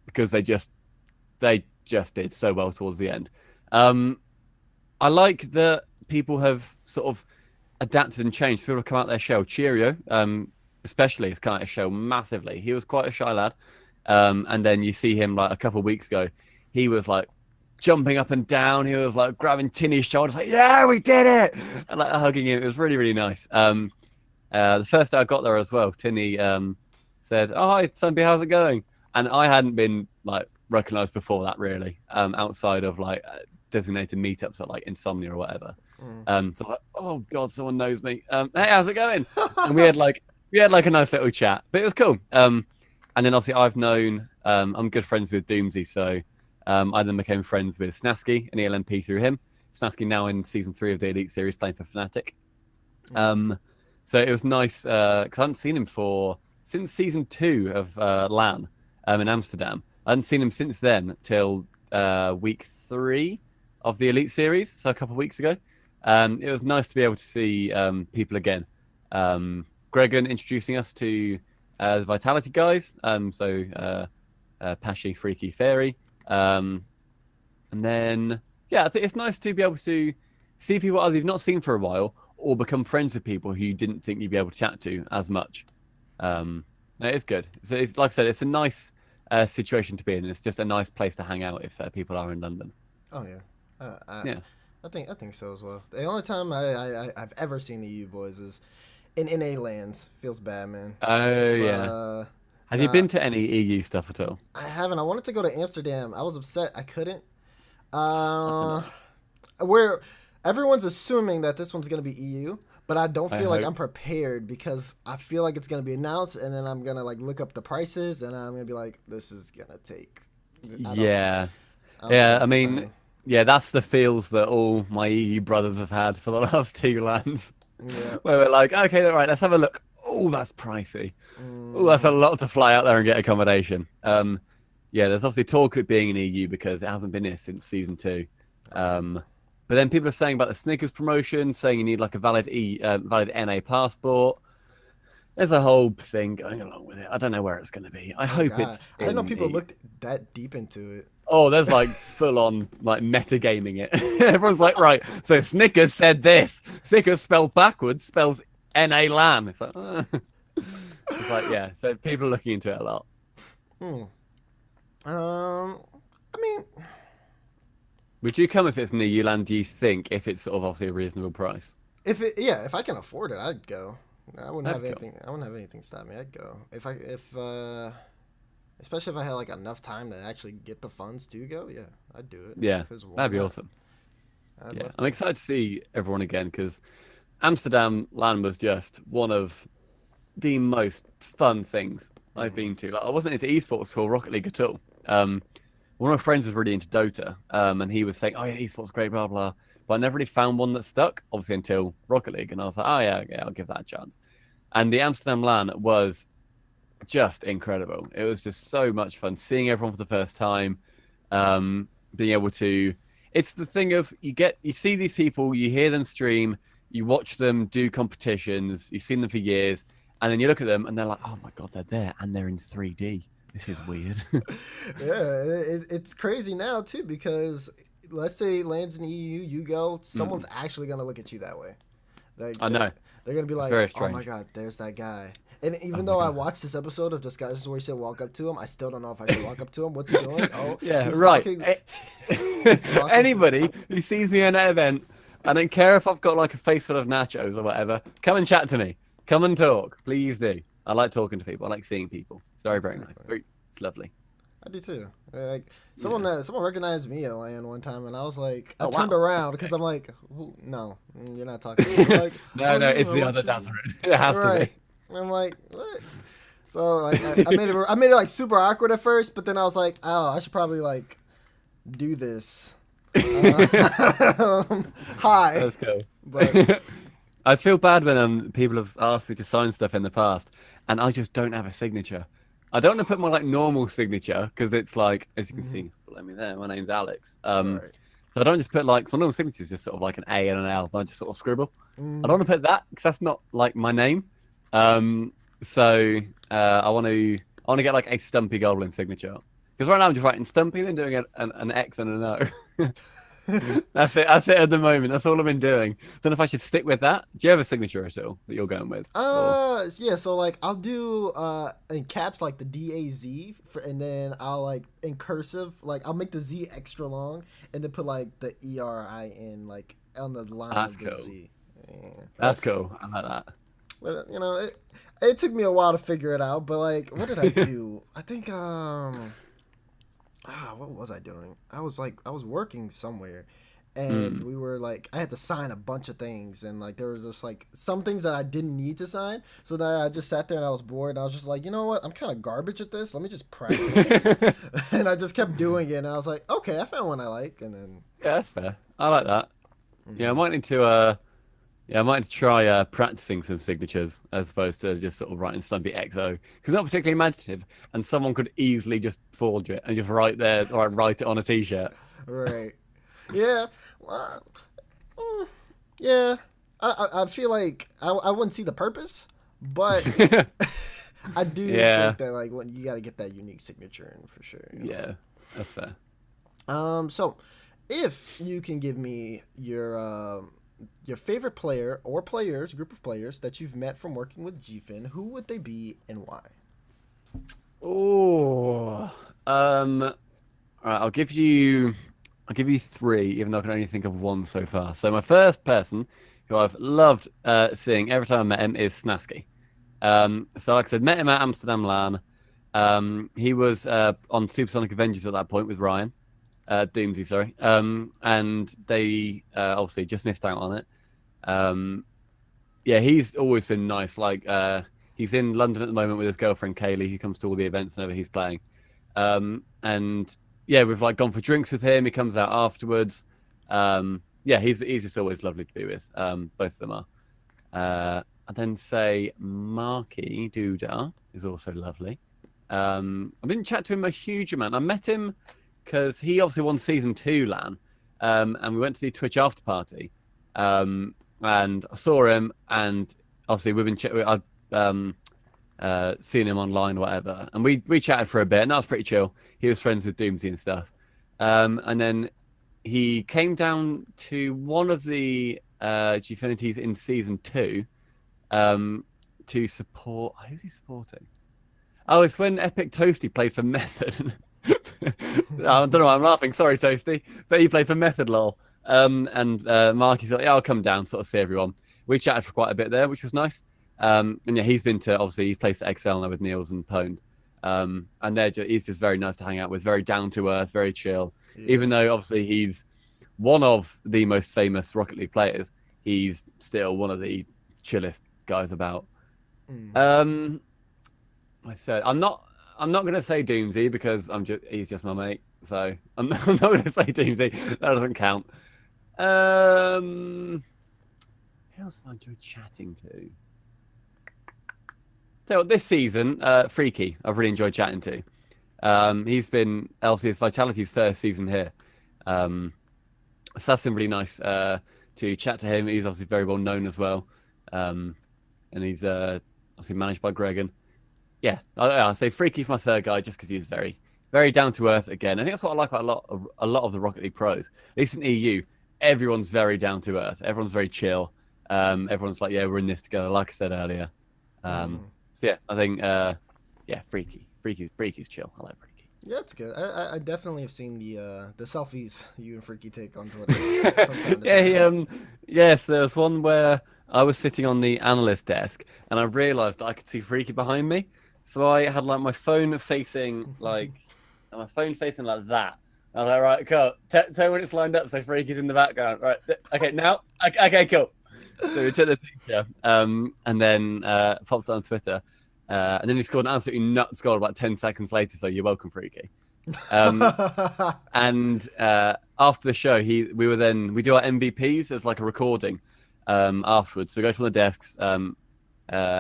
because they just did so well towards the end. I like that people have sort of adapted and changed. People have come out their shell. Cheerio, especially, has come out his shell massively. He was quite a shy lad. And then you see him like a couple of weeks ago. He was like jumping up and down. He was like grabbing Tinny's shoulders, like, "Yeah, we did it!" And like hugging him. It was really, really nice. The first day I got there as well, Tinny said, "Oh, hi, Stumpy, how's it going?" And I hadn't been like recognized before that really, outside of like designated meetups at like Insomnia or whatever. So I was like, "Oh God, someone knows me. Hey, how's it going?" And we had like a nice little chat, but it was cool. And then obviously I've known I'm good friends with Doomsy, so I then became friends with Snasky and ELMP through him. Snasky now in season 3 of the Elite Series playing for Fnatic. So it was nice because I hadn't seen him since season 2 of LAN in Amsterdam. I hadn't seen him since then till week 3 of the Elite Series, so a couple of weeks ago. It was nice to be able to see people again. Gregan introducing us to the Vitality guys, Pashi, Freaky, Fairy. And then, yeah, I think it's nice to be able to see people either you've not seen for a while or become friends with people who you didn't think you'd be able to chat to as much. It's good. It's like I said, it's a nice situation to be in. It's just a nice place to hang out if people are in London. Oh yeah, Yeah. I think so as well. The only time I've ever seen the EU boys is in NA lands. Feels bad, man. Oh, But yeah. Have you nah, been to any EU stuff at all? I haven't. I wanted to go to Amsterdam. I was upset I couldn't. Nothing. Where everyone's assuming that this one's gonna be EU, but I don't I feel like hope. I'm prepared because I feel like it's gonna be announced, and then I'm gonna like look up the prices, and I'm gonna be like, this is gonna take. Yeah. I don't think I Yeah, I have the mean, time. yeah, that's the feels that all my EU brothers have had for the last 2 lands. Yeah. Where we're like, okay, all right, let's have a look. Oh, that's pricey. Oh, that's a Mm, lot to fly out there and get accommodation. Yeah, there's obviously talk of it being in EU because it hasn't been here since season 2. But then people are saying about the Snickers promotion, saying you need like a valid NA passport. There's a whole thing going along with it. I don't know where it's going to be. I oh hope God, it's I didn't know in people EU. looked that deep into it. Oh, there's like full on like metagaming it. Everyone's like, right, so Snickers said this. Snickers spelled backwards spells NA LAN. It's like, it's like, yeah. So people are looking into it a lot. Hmm. I mean, Would you come if it's in EU LAN, do you think, if it's sort of obviously a reasonable price? if I can afford it, I'd go. I wouldn't have That'd be cool. anything. I wouldn't have anything stop me. I'd go if Especially if I had like enough time to actually get the funds to go. Yeah, I'd do it. Yeah, 'Cause why that'd be not? awesome. I'd Yeah, love I'm to. excited to see everyone again because Amsterdam LAN was just one of the most fun things I've Hmm. been to. Like, I wasn't into esports or Rocket League at all. One of my friends was really into Dota, and he was saying, "Oh yeah, esports is great, blah blah." But I never really found one that stuck, obviously until Rocket League, and I was like, "Oh yeah, yeah, I'll give that a chance." And the Amsterdam LAN was just incredible. It was just so much fun seeing everyone for the first time, being able to. It's the thing of you see these people, you hear them stream, you watch them do competitions, you've seen them for years, and then you look at them and they're like, oh my god, they're there and they're in 3D. This is weird. Yeah, it's crazy now too because let's say it lands in the EU, you go, someone's actually gonna look at you that way. Like I know. they're gonna be It's like, very "Oh my strange. god, there's that guy." And Oh even my though I god. watched this episode of Discussions where he said walk up to him, I still don't know if I should walk up to him. What's he doing? Oh, Yeah, he's right. talking. He's talking to. Anybody who sees me at an event, I don't care if I've got like a face full of nachos or whatever, come and chat to me. Come and talk. Please do. I like talking to people. I like seeing people. It's very, very nice. Exactly. It's lovely. I do too. Like Yeah. someone recognized me at LAN one time, and I was like, I Oh, turned wow. around because I'm like, no, you're not talking to me. They're like, No, oh no, yeah, it's I the watch other you. Dazerin. It has to Right. be. And I'm like, what? So like I made it like super awkward at first, but then I was like, oh, I should probably like do this. Hi, That's cool. but I feel bad when people have asked me to sign stuff in the past, and I just don't have a signature. I don't want to put my like normal signature because it's like, as you can see, below me there, my name's Alex. right. So I don't just put like, my normal signature is just sort of like an A and an L. I just sort of scribble. I Mm, don't want to put that because that's not like my name. So I want to get like a StumpyGoblin signature because right now I'm just writing Stumpy, then doing an X and an O. That's it. That's it at the moment. That's all I've been doing. Don't know if I should stick with that. Do you have a signature at all that you're going with? Or yeah, so like I'll do in caps like the DAZ and then I'll like in cursive like I'll make the Z extra long and then put like the ERIN like on the line that's of the cool. Z. Yeah. That's cool. I like that. But you know, it took me a while to figure it out, but like what did I do? I think what was I doing? I was working somewhere and Mm. we were like I had to sign a bunch of things and like there was just like some things that I didn't need to sign. So then I just sat there and I was bored and I was just like, you know what? I'm kind of garbage at this. Let me just practice this. And I just kept doing it and I was like, okay, I found one I like and then Yeah, that's fair. I like that. Yeah, I mm, might need to. Yeah, I might need to try practicing some signatures as opposed to just sort of writing Stumpy XO because it's not particularly imaginative, and someone could easily just forge it and just write there or write it on a T-shirt. right. Yeah. Well, mm, yeah. I feel like I wouldn't see the purpose, but I do Yeah, think that like when you got to get that unique signature in for sure. You yeah, that's fair. know. So if you can give me your favorite player or players, group of players that you've met from working with GFin, who would they be and why? Oh, all right. I'll give you three, even though I can only think of one so far. So my first person, who I've loved seeing every time I met him, is Snasky. So like I said, met him at Amsterdam LAN. He was on Supersonic Avengers at that point with Ryan, Doomsy, sorry. And they obviously just missed out on it. Yeah, he's always been nice. Like he's in London at the moment with his girlfriend Kaylee, who comes to all the events whenever he's playing. And yeah, we've like gone for drinks with him. He comes out afterwards. Yeah, he's just always lovely to be with. Both of them are. And then say Marky Duda is also lovely. I didn't chat to him a huge amount. I met him because he obviously won season 2 LAN, and we went to the Twitch after party. And I saw him, and obviously we've been I'd seen him online or whatever, and we chatted for a bit, and that was pretty chill. He was friends with Doomsy and stuff, and then he came down to one of the Gfinities in season 2 to support. Who's he supporting? Oh, it's when Epic Toasty played for Method. I don't know why I'm laughing. Sorry, Toasty. But he played for Method, lol. And Marky thought, yeah, I'll come down, sort of see everyone. We chatted for quite a bit there, which was nice. And yeah, he's been to, obviously, he's placed at Excel now with Niels and Pwned. And he's just very nice to hang out with, very down to earth, very chill. Yeah. Even though obviously he's one of the most famous Rocket League players, he's still one of the chillest guys about. My third, I'm not going to say Doomsy because he's just my mate, so I'm not going to say Doomsy. That doesn't count. Who else have I enjoyed chatting to? So this season, Freaky, I've really enjoyed chatting to. He's been LCS Vitality's first season here. So that's been really nice to chat to him. He's obviously very well known as well. And he's obviously managed by Gregan. Yeah, I'll say Freaky for my third guy just because he's very, very down to earth again. I think that's what I like about a lot of the Rocket League pros. At least in EU, everyone's very down to earth. Everyone's very chill. Everyone's like, yeah, we're in this together, like I said earlier. So yeah, I think Freaky's chill. I like Freaky. Yeah, that's good. I definitely have seen the selfies you and Freaky take on Twitter from time to time. Yes, there was one where I was sitting on the analyst desk and I realized that I could see Freaky behind me. So I had like my phone facing like that. I was like, right, cool. Tell when it's lined up so Freaky's in the background. Right, okay, now? Okay, cool. So we took the picture and then popped it on Twitter. And then he scored an absolutely nuts goal about 10 seconds later, so you're welcome, Freaky. And after the show, we do our MVPs as like a recording afterwards. So we go to one of the desks, and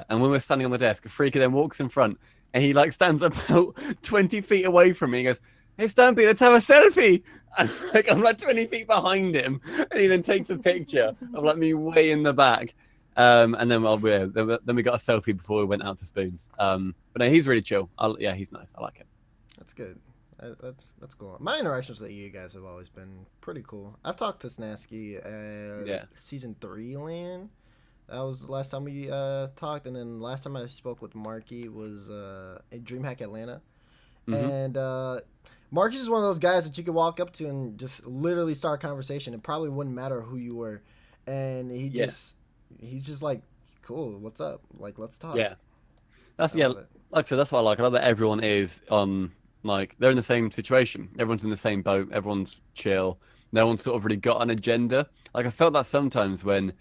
when we're standing on the desk, Freaky then walks in front, and he like stands about 20 feet away from me and goes, "Hey, Stumpy, let's have a selfie." And I'm like 20 feet behind him, and he then takes a picture of like me way in the back. And then then we got a selfie before we went out to Spoons. But no, he's really chill. Yeah, he's nice. I like him. That's good. That's cool. My interactions with you guys have always been pretty cool. I've talked to Snasky season 3 LAN. That was the last time we talked, and then last time I spoke with Marky was at DreamHack Atlanta. And Marky's is one of those guys that you could walk up to and just literally start a conversation. It probably wouldn't matter who you were, and he's just like, cool, what's up? Like, let's talk. Yeah, like I said, that's what I like. I love that everyone is on, like, they're in the same situation. Everyone's in the same boat. Everyone's chill. No one's sort of really got an agenda. Like, I felt that sometimes when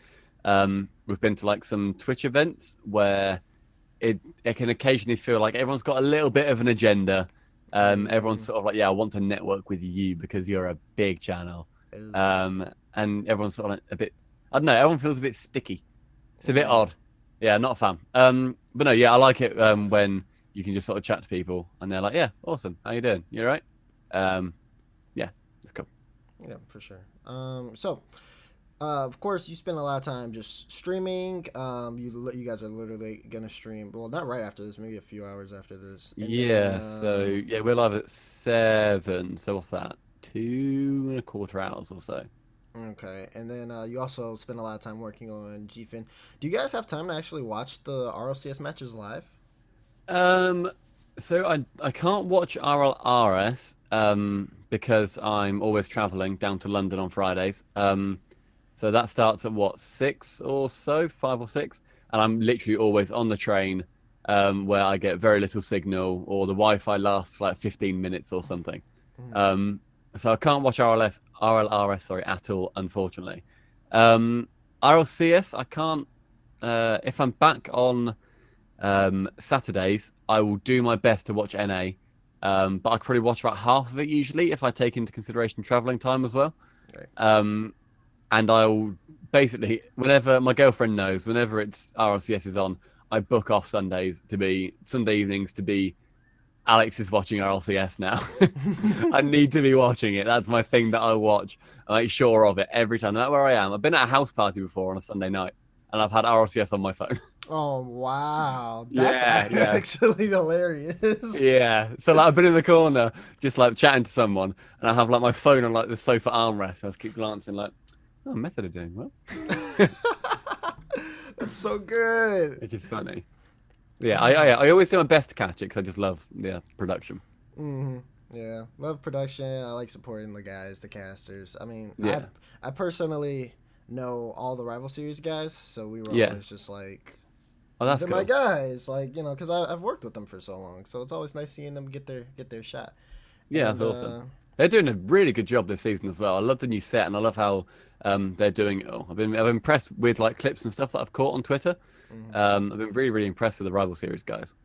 we've been to like some Twitch events where it can occasionally feel like everyone's got a little bit of an agenda. Everyone's sort of like, yeah, I want to network with you because you're a big channel. And everyone's sort of like a bit, I don't know, everyone feels a bit sticky. It's a bit odd. Yeah, not a fan. But no, yeah, I like it when you can just sort of chat to people and they're like, yeah, awesome. How you doing? You all right? Yeah, it's cool. Yeah, for sure. Of course, you spend a lot of time just streaming. You guys are literally gonna stream. Well, not right after this, maybe a few hours after this. So we're live at 7. So what's that? 2.25 hours or so. Okay, and then you also spend a lot of time working on Gfin. Do you guys have time to actually watch the RLCS matches live? So I can't watch RLRS because I'm always traveling down to London on Fridays. So that starts at what, 6 or so, 5 or 6, and I'm literally always on the train where I get very little signal or the Wi-Fi lasts like 15 minutes or something. So I can't watch RLRS at all, unfortunately. RLCS, I can't. If I'm back on Saturdays, I will do my best to watch NA, but I could probably watch about half of it usually if I take into consideration traveling time as well. Right. And I'll basically, whenever my girlfriend knows, whenever it's RLCS is on, I book off Sunday evenings to be, Alex is watching RLCS now. I need to be watching it. That's my thing that I watch. I make sure of it every time. No matter where I am. I've been at a house party before on a Sunday night, and I've had RLCS on my phone. Oh, wow. That's actually hilarious. Yeah. So like, I've been in the corner just like chatting to someone, and I have like my phone on like the sofa armrest. I just keep glancing like, oh, Method are doing well. That's so good. It's just funny. Yeah, I always do my best to catch it because I just love production. Yeah, love production. I like supporting the guys, the casters. I mean, I personally know all the Rival Series guys, so we were always just like Oh, These that's are my cool. guys, like, you know, because I've worked with them for so long, so it's always nice seeing them get their shot. Yeah, that's And awesome. They're doing a really good job this season as well. I love the new set, and I love how they're doing it all. I've impressed with like clips and stuff that I've caught on Twitter. mhm. I've been really impressed with the Rival Series guys.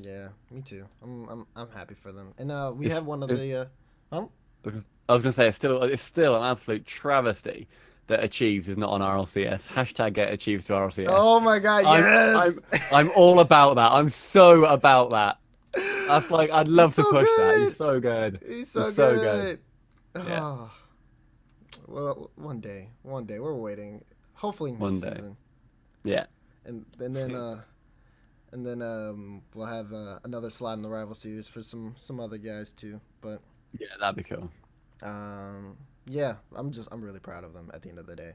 Yeah, me too. I'm happy for them. And we have It's, one of it's the I was gonna say it's still an absolute travesty that Achieves is not on RLCS. Hashtag get Achieves to RLCS. Oh my God, I'm yes. I'm I'm all about that. I'm so about that. That's like I'd He's love to so push that. He's good. so good. He's so He's so good. good. Yeah. Oh, well, one day we're waiting. Hopefully One next day. season. Yeah. And then we'll have another slot in the rival series for some other guys too. But Yeah, that'd be cool. yeah, I'm really proud of them at the end of the day.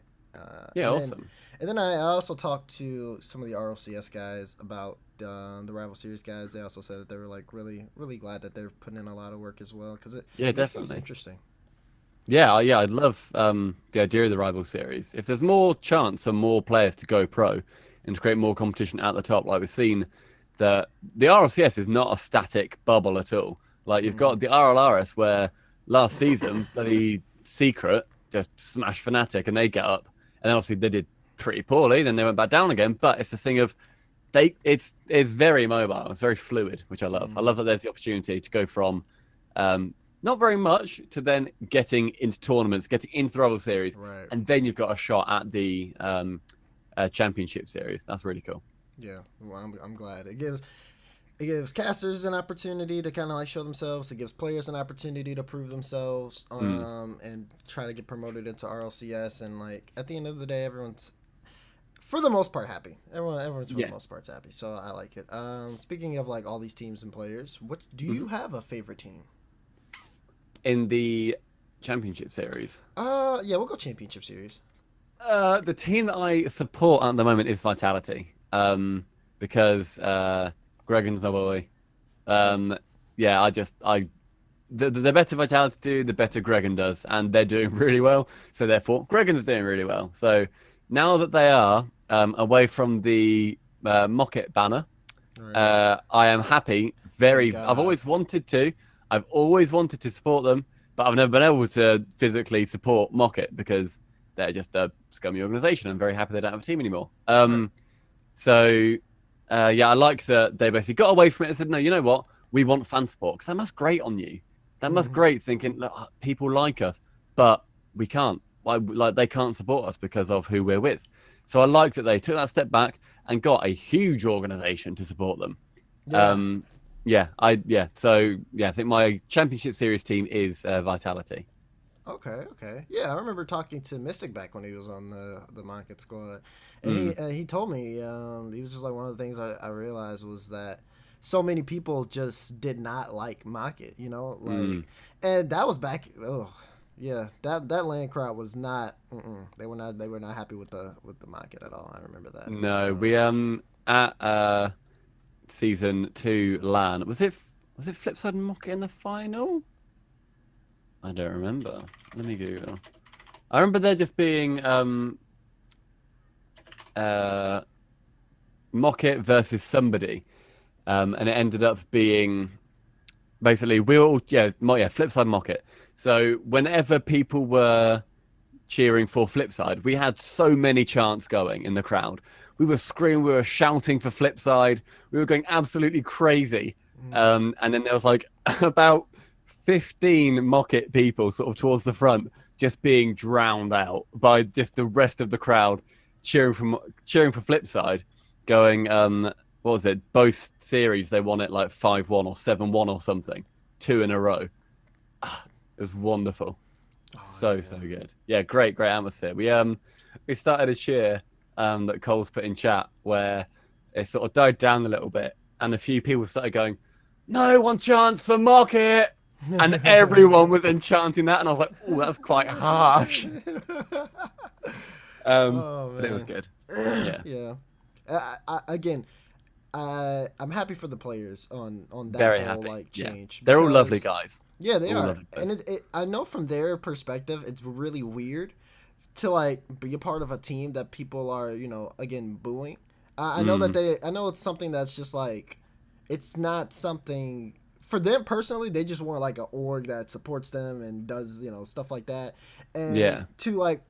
Yeah, and awesome. then I also talked to some of the RLCS guys about the rival series guys. They also said that they were like really glad that they're putting in a lot of work as well because it Yeah, makes things definitely. interesting. Yeah, I'd love the idea of the rival series. If there's more chance for more players to go pro and to create more competition at the top, like we've seen that the RLCS is not a static bubble at all. Like you've Hmm. got the RLRS where last season bloody Secret just smashed Fnatic and they get up, and then obviously they did pretty poorly. Then they went back down again. But it's the thing of it's very mobile. It's very fluid, which I love. I Hmm. love that there's the opportunity to go from not very much to then getting into tournaments, getting into the rival series, Right. and then you've got a shot at the championship series. That's really cool. Yeah. Well, I'm glad it gives casters an opportunity to kind of like show themselves. It gives players an opportunity to prove themselves, Mm. and try to get promoted into RLCS. And like at the end of the day, everyone's for the most part happy. Everyone's for the Yeah. most part happy. So I like it. Speaking of like all these teams and players, what do Mhm. you have a favorite team? In the championship series, Yeah, we'll go championship series. the team that I support at the moment is Vitality, because Gregan's my boy. Yep. Yeah, the better Vitality do, the better Gregan does, and they're doing really well. So therefore, Gregan's doing really well. So now that they are away from the Mocket banner, All right. I am happy. Thank I've God. always wanted to. I've always wanted to support them, but I've never been able to physically support Mocket because they're just a scummy organization. I'm very happy they don't have a team anymore. Right. So yeah, I like that they basically got away from it and said, no, you know what? We want fan support because that must grate on you. That must Hmm. grate thinking, look, people like us, but we can't. Like they can't support us because of who we're with. So I like that they took that step back and got a huge organization to support them. Yeah. Um, I think my championship series team is Vitality. Okay, okay. Yeah, I remember talking to Mystic back when he was on the market squad, and Mm, he told me he was just like one of the things I realized was that so many people just did not like market, you know, mm. like, and that was back. Oh, yeah, that land crowd was not. They were not happy with the market at all. I remember that. No, we at season 2 LAN was it Flipside and Mocket in the final? I don't remember. Let me Google. I remember there just being uh Mocket versus somebody, and it ended up being basically we all Flipside Mocket. So whenever people were cheering for Flipside, we had so many chants going in the crowd. We were screaming, we were shouting for Flipside, we were going absolutely crazy. Mm, And then there was like about 15 Mocket people sort of towards the front, just being drowned out by just the rest of the crowd cheering for Flipside, going what was it? Both series they won it like 5-1 or 7-1 or something, 2 in a row. It was wonderful. oh So yeah. good. Yeah, great atmosphere. We started a cheer that Cole's put in chat where it sort of died down a little bit, and a few people started going, "No one chants for Market," and everyone was enchanting that, and I was like, "Oh, that's quite harsh." Oh But it was man. good. Yeah, Yeah. Again, I'm happy for the players on that very whole happy. like Yeah, change they're all lovely because guys. yeah, they All are, lovely and guys. I know from their perspective, it's really weird to like be a part of a team that people are again booing, I know that I know it's something that's just like, it's not something for them personally. They just want like an org that supports them and does, stuff like that. And Yeah. to like,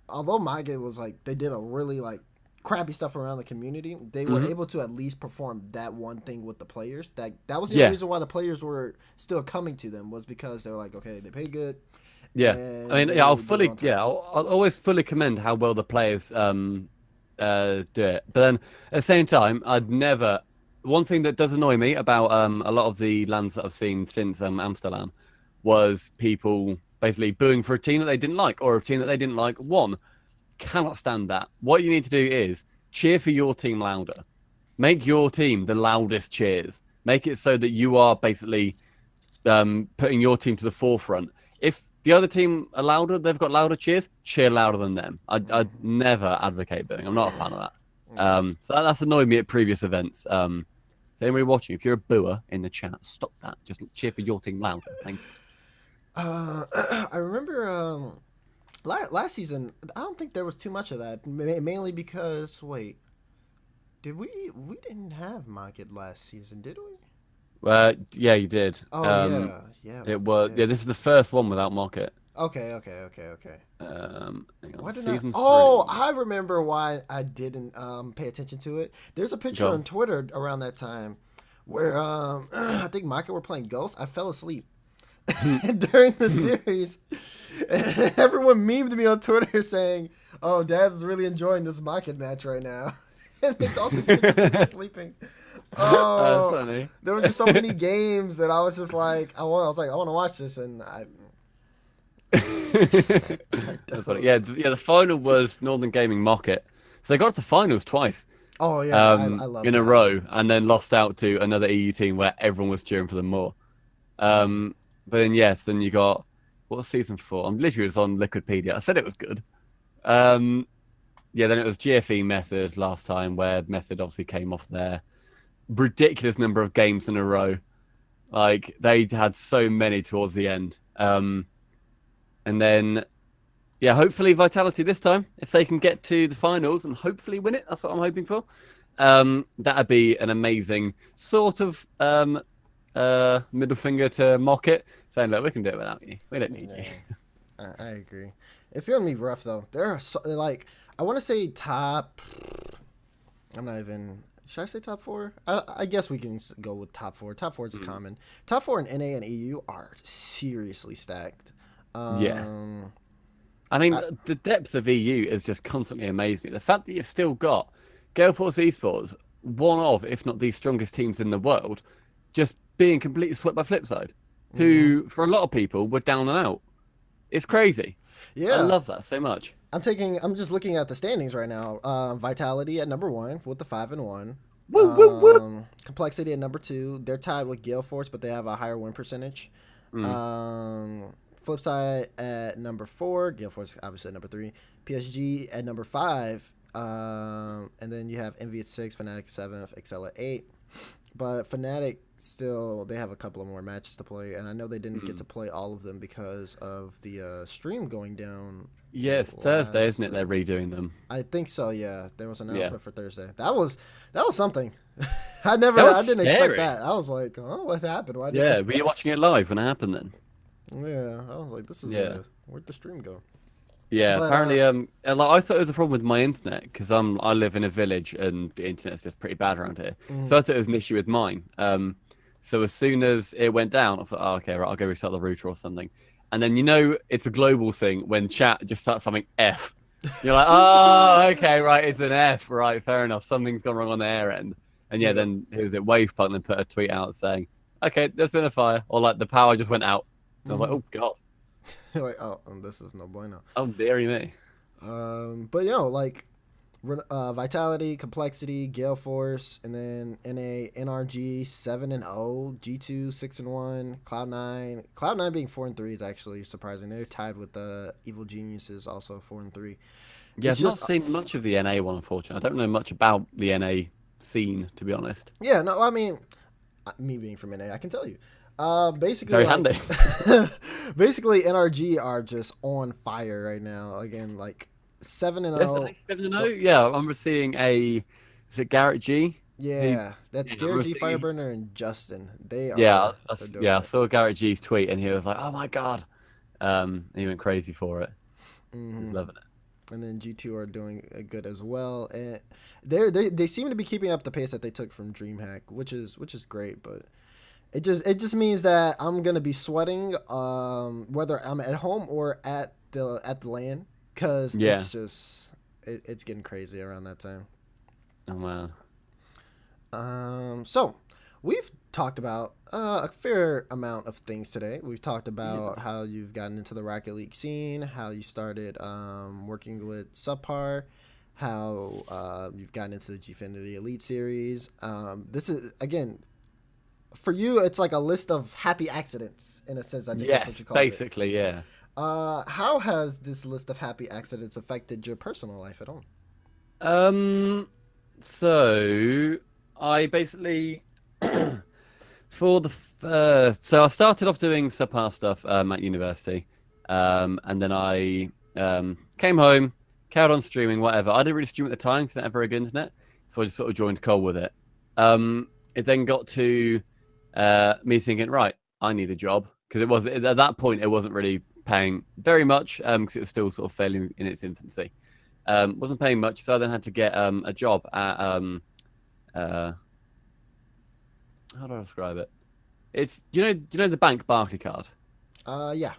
although MyGate was like, they did a really like crappy stuff around the community, they were able to at least perform that one thing with the players. That was the only reason why the players were still coming to them, was because they were like, okay, they pay good. Yeah. I mean, yeah, I'll always fully commend how well the players do it. But then at the same time, I'd never. One thing that does annoy me about a lot of the lands that I've seen since Amsterdam was people basically booing for a team that they didn't like, or a team that they didn't like won. Cannot stand that. What you need to do is cheer for your team louder. Make your team the loudest cheers. Make it so that you are basically putting your team to the forefront. If the other team are louder, they've got louder cheers, cheer louder than them. I'd never advocate booing. I'm not a fan of that. So that's annoyed me at previous events. So anybody watching, if you're a booer in the chat, stop that. Just cheer for your team louder. Thank you. I remember last season, I don't think there was too much of that. Mainly because, wait, we didn't have Market last season, did we? Yeah, you did. Oh yeah. It was this is the first one without Market. Okay. Hang on, Season 3. Season Oh, I remember why I didn't pay attention to it. There's a picture on Twitter around that time where I think Market were playing Ghost. I fell asleep during the series. And everyone memed me on Twitter saying, "Oh, Daz is really enjoying this Market match right now." And they all took pictures of me sleeping. Oh, that's funny. There were just so many games that I was just like, I want to watch this, and I. That's funny. Yeah, the final was Northern Gaming Market, so they got to the finals twice. Oh yeah, I love in that. a row, and then lost out to another EU team where everyone was cheering for them more. But then then you got, what was season 4? I'm literally just on Liquidpedia. I said it was good. Then it was GFE Method last time, where Method obviously came off their ridiculous number of games in a row. Like, they had so many towards the end. And then, hopefully Vitality this time, if they can get to the finals and hopefully win it. That's what I'm hoping for. That'd be an amazing sort of middle finger to Mocket, saying, look, we can do it without you. We don't need you. I agree. It's going to be rough, though. There are, I want to say top... I'm not even... Should I say top 4? I guess we can go with top 4. Top 4 is common. Top 4 in NA and EU are seriously stacked. I mean, the depth of EU has just constantly amazed me. The fact that you've still got Gale Force Esports, one of, if not the strongest teams in the world, just being completely swept by Flipside, who, for a lot of people, were down and out. It's crazy. Yeah. I love that so much. I'm just looking at the standings right now. Vitality at number 1 with the 5-1. Woo. Complexity at number 2. They're tied with Gale Force, but they have a higher win percentage. Flipside at number 4. Gale Force obviously at number 3. PSG at number 5. And then you have Envy at 6, Fnatic at 7th, Excel at 8. But Fnatic still, they have a couple of more matches to play, and I know they didn't get to play all of them because of the stream going down. Yeah, it's Thursday, isn't it? They're redoing them. I think so. Yeah, there was an announcement for Thursday. That was something. I didn't expect that. I was like, oh, what happened? Why did were you watching it live when it happened then? Yeah, I was like, this is where'd the stream go? Yeah, but, apparently, I thought it was a problem with my internet because I live in a village and the internet's just pretty bad around here. So I thought it was an issue with mine. So as soon as it went down, I thought, oh, okay, right, I'll go restart the router or something. And then it's a global thing when chat just starts something F. You're like, oh, okay, right, it's an F, right, fair enough. Something's gone wrong on their end. And then who was it? Wavepunk then put a tweet out saying, okay, there's been a fire, or like the power just went out. And I was like, oh god. Like, oh, this is no bueno. Oh, dearie me. But Vitality, Complexity, Gale Force, and then NA, NRG 7-0, G2 6-1, Cloud9. Cloud9 being 4-3 is actually surprising. They're tied with the Evil Geniuses, also 4-3. Yeah, I've not seen much of the NA one, unfortunately. I don't know much about the NA scene, to be honest. Yeah, no, I mean, me being from NA, I can tell you. Basically, very handy. Basically, NRG are just on fire right now. Again, like 7-0. 7-0. Yeah, I remember seeing a Is it Garrett G? Is he? Yeah, that's Yeah, Garrett G, Fireburner, and Justin. They yeah, are doing yeah. I it. saw Garrett G's tweet, and he was like, "Oh my god!" He went crazy for it. He's Hmm. loving it. And then G2 are doing good as well, and they seem to be keeping up the pace that they took from DreamHack, which is great. But it just means that I'm gonna be sweating, whether I'm at home or at the LAN, because Yeah. it's getting crazy around that time. Oh man. So we've talked about a fair amount of things today. We've talked about Yes. how you've gotten into the Rocket League scene, how you started working with Subpar, how you've gotten into the Gfinity Elite Series. This is, again, for you, it's like a list of happy accidents, in a sense. I think that's what Yes, you called it. basically, yeah. How has this list of happy accidents affected your personal life at all? Um, so I basically for the first, so I started off doing subpar stuff at university, and then I came home, carried on streaming, whatever. I didn't really stream at the time because I didn't have very good internet, so I just sort of joined Cole with it. It then got to me thinking, right, I need a job because it was at that point it wasn't really paying very much because it was still sort of fairly in its infancy. Wasn't paying much, so I then had to get a job at uh, how do I describe it? It's the bank Barclaycard. Yeah.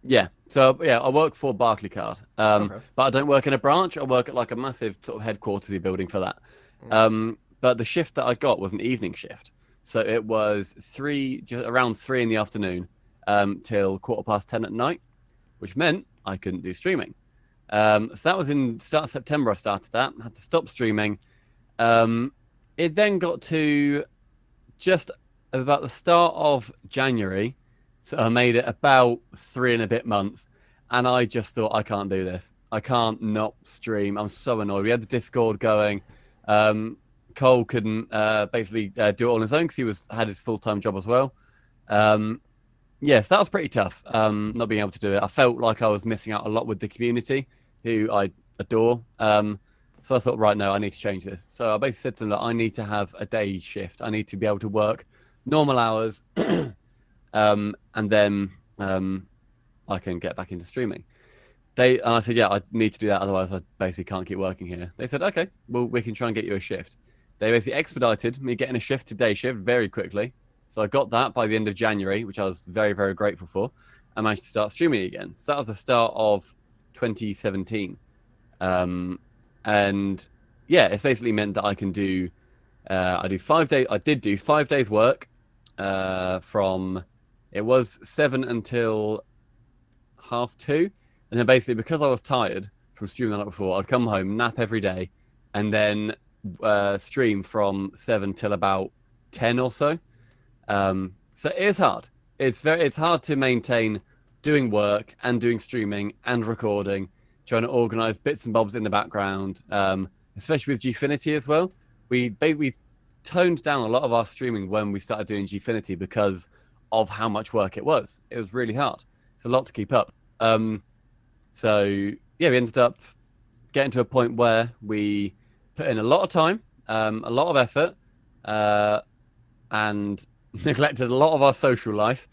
Yeah. So yeah, I work for Barclaycard. Okay. But I don't work in a branch. I work at like a massive sort of headquartersy building for that. Mm. But the shift that I got was an evening shift, so it was around 3 in the afternoon, till 10:15 at night, which meant I couldn't do streaming. So that was in start of September. I started that. I had to stop streaming. It then got to just about the start of January. So I made it about 3 and a bit months. And I just thought, I can't do this. I can't not stream. I'm so annoyed. We had the Discord going. Cole couldn't basically do it all on his own because he had his full-time job as well. Yes, that was pretty tough, not being able to do it. I felt like I was missing out a lot with the community, who I adore. So I thought, right, no, I need to change this. So I basically said to them that I need to have a day shift. I need to be able to work normal hours, and then I can get back into streaming. I said, yeah, I need to do that. Otherwise, I basically can't keep working here. They said, okay, well, we can try and get you a shift. They basically expedited me getting a shift to day shift very quickly. So I got that by the end of January, which I was very, very grateful for. I managed to start streaming again. So that was the start of 2017. And yeah, it's basically meant that I can do, I did do 5 days work from, it was 7 until 2:30. And then basically because I was tired from streaming the night before, I'd come home, nap every day, and then stream from 7 till about 10 or so. So it is hard. It's hard to maintain doing work and doing streaming and recording, trying to organize bits and bobs in the background, especially with Gfinity as well. We toned down a lot of our streaming when we started doing Gfinity because of how much work it was. It was really hard. It's a lot to keep up. So yeah, we ended up getting to a point where we put in a lot of time, a lot of effort, and neglected a lot of our social life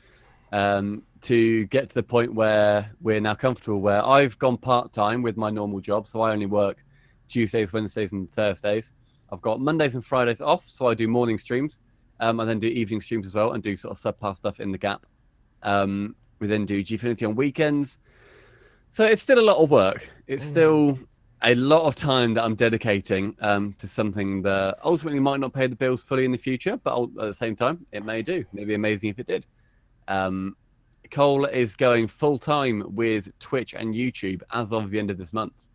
to get to the point where we're now comfortable, where I've gone part-time with my normal job. So I only work Tuesdays, Wednesdays, and Thursdays. I've got Mondays and Fridays off, so I do morning streams. I then do evening streams as well and do sort of subpar stuff in the gap. We then do Gfinity on weekends. So it's still a lot of work. It's still a lot of time that I'm dedicating to something that ultimately might not pay the bills fully in the future, but at the same time, it may do. It'd be amazing if it did. Cole is going full-time with Twitch and YouTube as of the end of this month.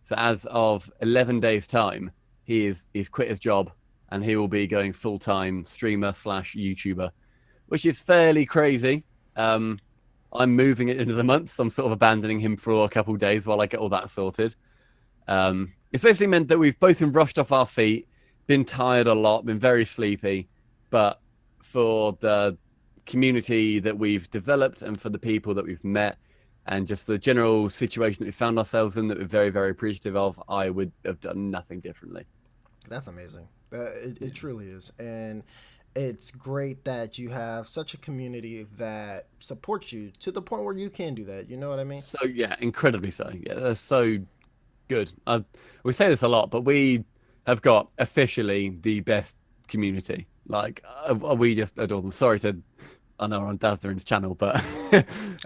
So as of 11 days' time, he's quit his job and he will be going full-time streamer / YouTuber, which is fairly crazy. I'm moving it into the month, so I'm sort of abandoning him for a couple of days while I get all that sorted. It's basically meant that we've both been rushed off our feet, been tired a lot, been very sleepy, but for the community that we've developed and for the people that we've met and just the general situation that we found ourselves in that we're very, very appreciative of, I would have done nothing differently. That's amazing. It truly is, and it's great that you have such a community that supports you to the point where you can do that. You know what I mean? So yeah, incredibly so. Yeah, they're so good. We say this a lot, but we have got officially the best community. Like we just adore them. Sorry to, I know we're on Dazerin's channel, but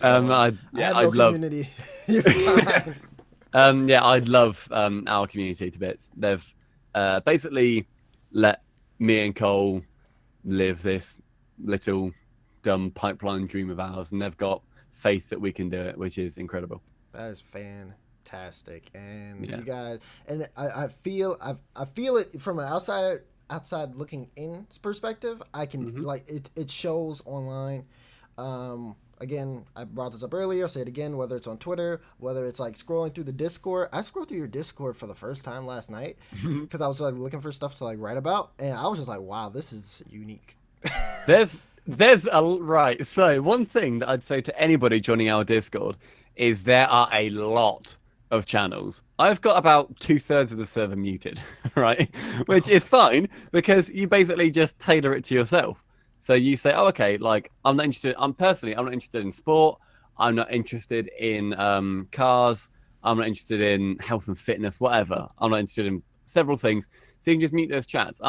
Oh, I have no I'd love, community. You're fine. yeah, I'd love our community to bits. They've basically let me and Cole live this little dumb pipeline dream of ours, and they've got faith that we can do it, which is incredible. That is fantastic, and Yeah. you guys, and I feel it from an outside looking in perspective. I can Hmm. like it shows online. Again, I brought this up earlier. I'll say it again. Whether it's on Twitter, whether it's like scrolling through the Discord. I scrolled through your Discord for the first time last night because I was like looking for stuff to like write about, and I was just like, wow, this is unique. There's a right. So one thing that I'd say to anybody joining our Discord is there are a lot of channels. I've got about 2/3 of the server muted, right? Which is fine because you basically just tailor it to yourself. So you say, oh, okay, like I'm not interested. I'm not interested in sport. I'm not interested in cars. I'm not interested in health and fitness, whatever. I'm not interested in several things. So you can just mute those chats.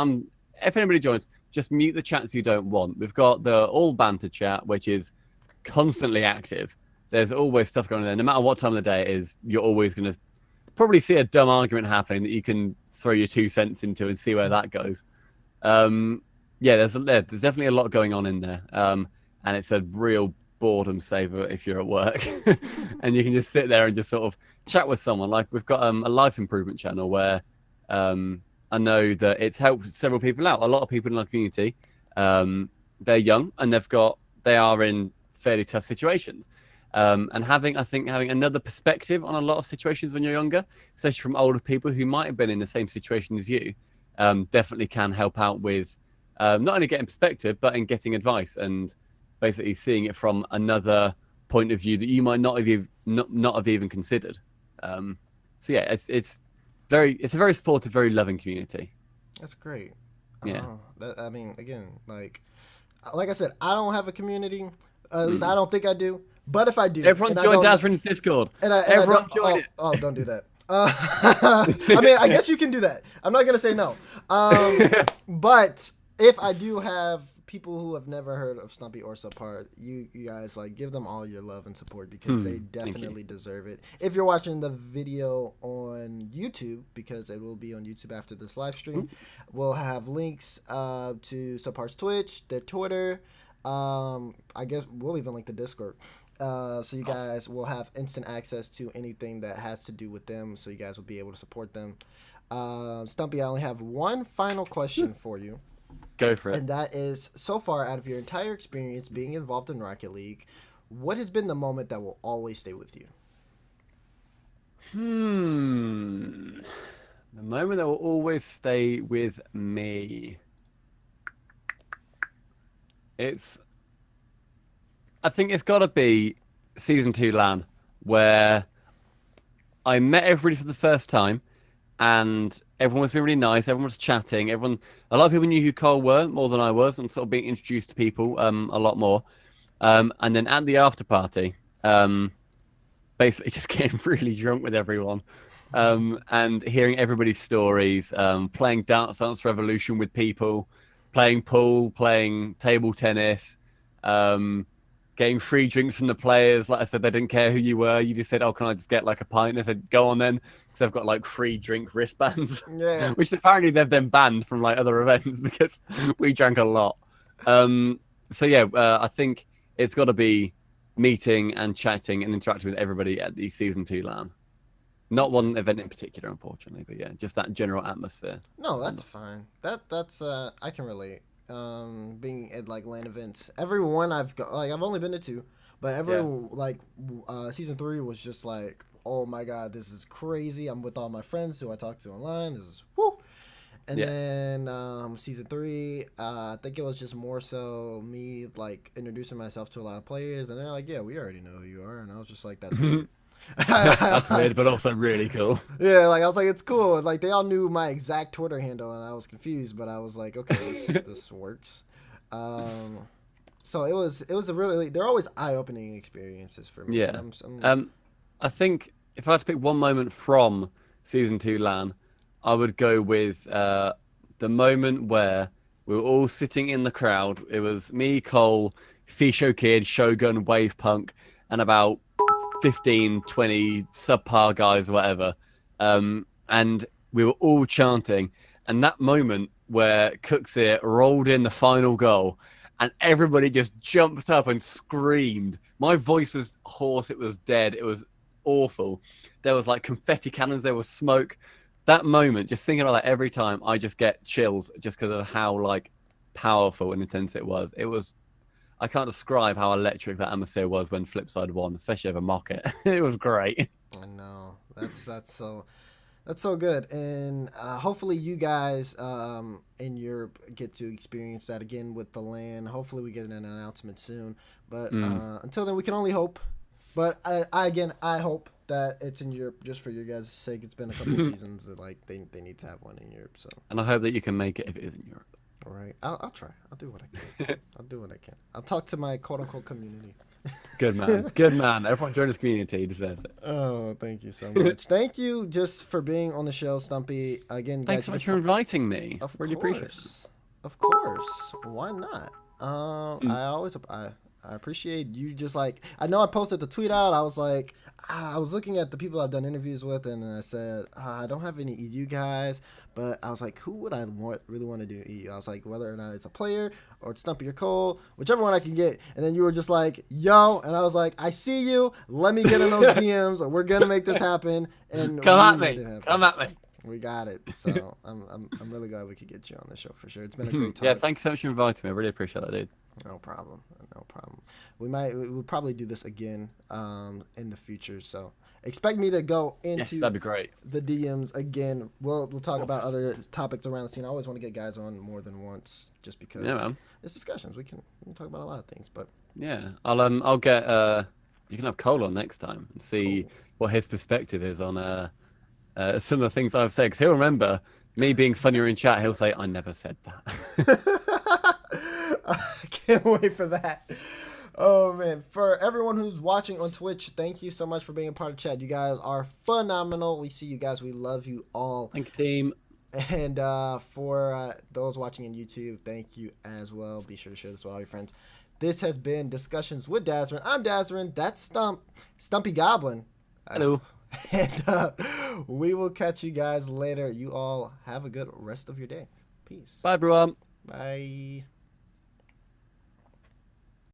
If anybody joins, just mute the chats you don't want. We've got the all banter chat, which is constantly active. There's always stuff going on there. No matter what time of the day it is, you're always going to probably see a dumb argument happening that you can throw your 2 cents into and see where that goes. Yeah, there's definitely a lot going on in there, and it's a real boredom saver if you're at work, and you can just sit there and just sort of chat with someone. Like we've got a life improvement channel where I know that it's helped several people out. A lot of people in our community, they're young and they are in fairly tough situations. And I think having another perspective on a lot of situations when you're younger, especially from older people who might have been in the same situation as you, definitely can help out with not only getting perspective, but in getting advice and basically seeing it from another point of view that you might not have even considered. So yeah, it's a very supportive, very loving community. That's great. Yeah. I mean, again, like I said, I don't have a community. At least I don't think I do. But if I do, Everyone and I join don't, Dazerin's Discord. and I Everyone don't, join it. don't do that. I mean, I guess you can do that. I'm not gonna say no. But if I do have people who have never heard of Stumpy or Subpar, you guys like give them all your love and support because they definitely deserve it. If you're watching the video on YouTube, because it will be on YouTube after this live stream, we'll have links to Subpar's Twitch, their Twitter. I guess we'll even link the Discord. So you guys will have instant access to anything that has to do with them. So you guys will be able to support them. Stumpy, I only have one final question for you. Go for it. And that is, so far out of your entire experience being involved in Rocket League, what has been the moment that will always stay with you? The moment that will always stay with me. I think it's got to be Season 2 LAN, where I met everybody for the first time, and everyone was being really nice. Everyone was chatting. A lot of people knew who Cole were more than I was, and sort of being introduced to people a lot more. And then at the after party, basically just getting really drunk with everyone, and hearing everybody's stories, playing Dance Revolution with people, playing pool, playing table tennis, getting free drinks from the players. Like I said, they didn't care who you were. You just said, "Oh, can I just get like a pint?" And I said, "Go on then," because they've got like free drink wristbands, Yeah. which apparently they've then banned from like other events because we drank a lot. So yeah, I think it's got to be meeting and chatting and interacting with everybody at the Season 2 LAN. Not one event in particular, unfortunately, but yeah, just that general atmosphere. No, that's fine. That's I can relate. Being at like LAN events, every one I've only been to two, but Season 3 was just like, oh my god, this is crazy. I'm with all my friends who I talk to online. This is woo. And then Season 3, I think it was just more so me like introducing myself to a lot of players, and they're like, yeah, we already know who you are, and I was just like, that's weird. That's weird, but also really cool. Yeah, like I was like, it's cool. Like they all knew my exact Twitter handle, and I was confused, but I was like, okay, this works. Um, so it was a really, they're always eye-opening experiences for me. And Yeah. I'm I think if I had to pick one moment from season 2 LAN, I would go with the moment where we were all sitting in the crowd. It was me, Cole, Fisho Kid, Shogun, Wave Punk, and about 15, 20 subpar guys or whatever. And we were all chanting. And that moment where Cooksir rolled in the final goal and everybody just jumped up and screamed. My voice was hoarse. It was dead. It was awful. There was like confetti cannons. There was smoke. That moment, just thinking about that every time, I just get chills just because of how like powerful and intense it was. It was. I can't describe how electric that atmosphere was when Flipside won, especially over Mocket. It was great. I know that's so good, and hopefully you guys in Europe get to experience that again with the LAN. Hopefully we get an announcement soon, but until then we can only hope. But I hope that it's in Europe just for your guys' sake. It's been a couple of seasons that like they need to have one in Europe. So, And I hope that you can make it if it is in Europe. all right, I'll try. I'll do what I can. I'll do what I can. I'll talk to my quote unquote community. Good man. Good man. Everyone join this community. He deserves it. Oh, thank you so much. Thank you just for being on the show, Stumpy. Again, Thanks guys, so much for inviting me. Of Really course. appreciate it. Of course. Why not? I appreciate you just like I know I posted the tweet out. I was like I was looking at the people I've done interviews with and I said I don't have any EU guys, but I was like who would I really want to do EU? I was like whether or not it's a player or it's Stumpy or Cole, whichever one I can get. And then you were just like yo, and I was like I see you. Let me get in those DMs. We're gonna make this happen. And Come at me. Come at me. We got it. So I'm really glad we could get you on the show for sure. It's been a great time. Yeah, thank you so much for inviting me. I really appreciate that, dude. No problem. No problem. We'll probably do this again in the future. So expect me to go Yes, into that'd be great. the DMs again. We'll talk about other topics around the scene. I always want to get guys on more than once, just because it's discussions. We can talk about a lot of things. But Yeah, I'll get you can have Cole on next time and see what his perspective is on some of the things I've said. Because he'll remember me being funnier in chat. He'll say I never said that. I can't wait for that. Oh man, for everyone who's watching on Twitch, thank you so much for being a part of chat. You guys are phenomenal. We see you guys. We love you all. Thank you, team. And for those watching on YouTube, thank you as well. Be sure to share this with all your friends. This has been Discussions with Dazerin. I'm Dazerin. That's StumpyGoblin. Hello. And we will catch you guys later. You all have a good rest of your day. Peace. Bye, everyone. Bye.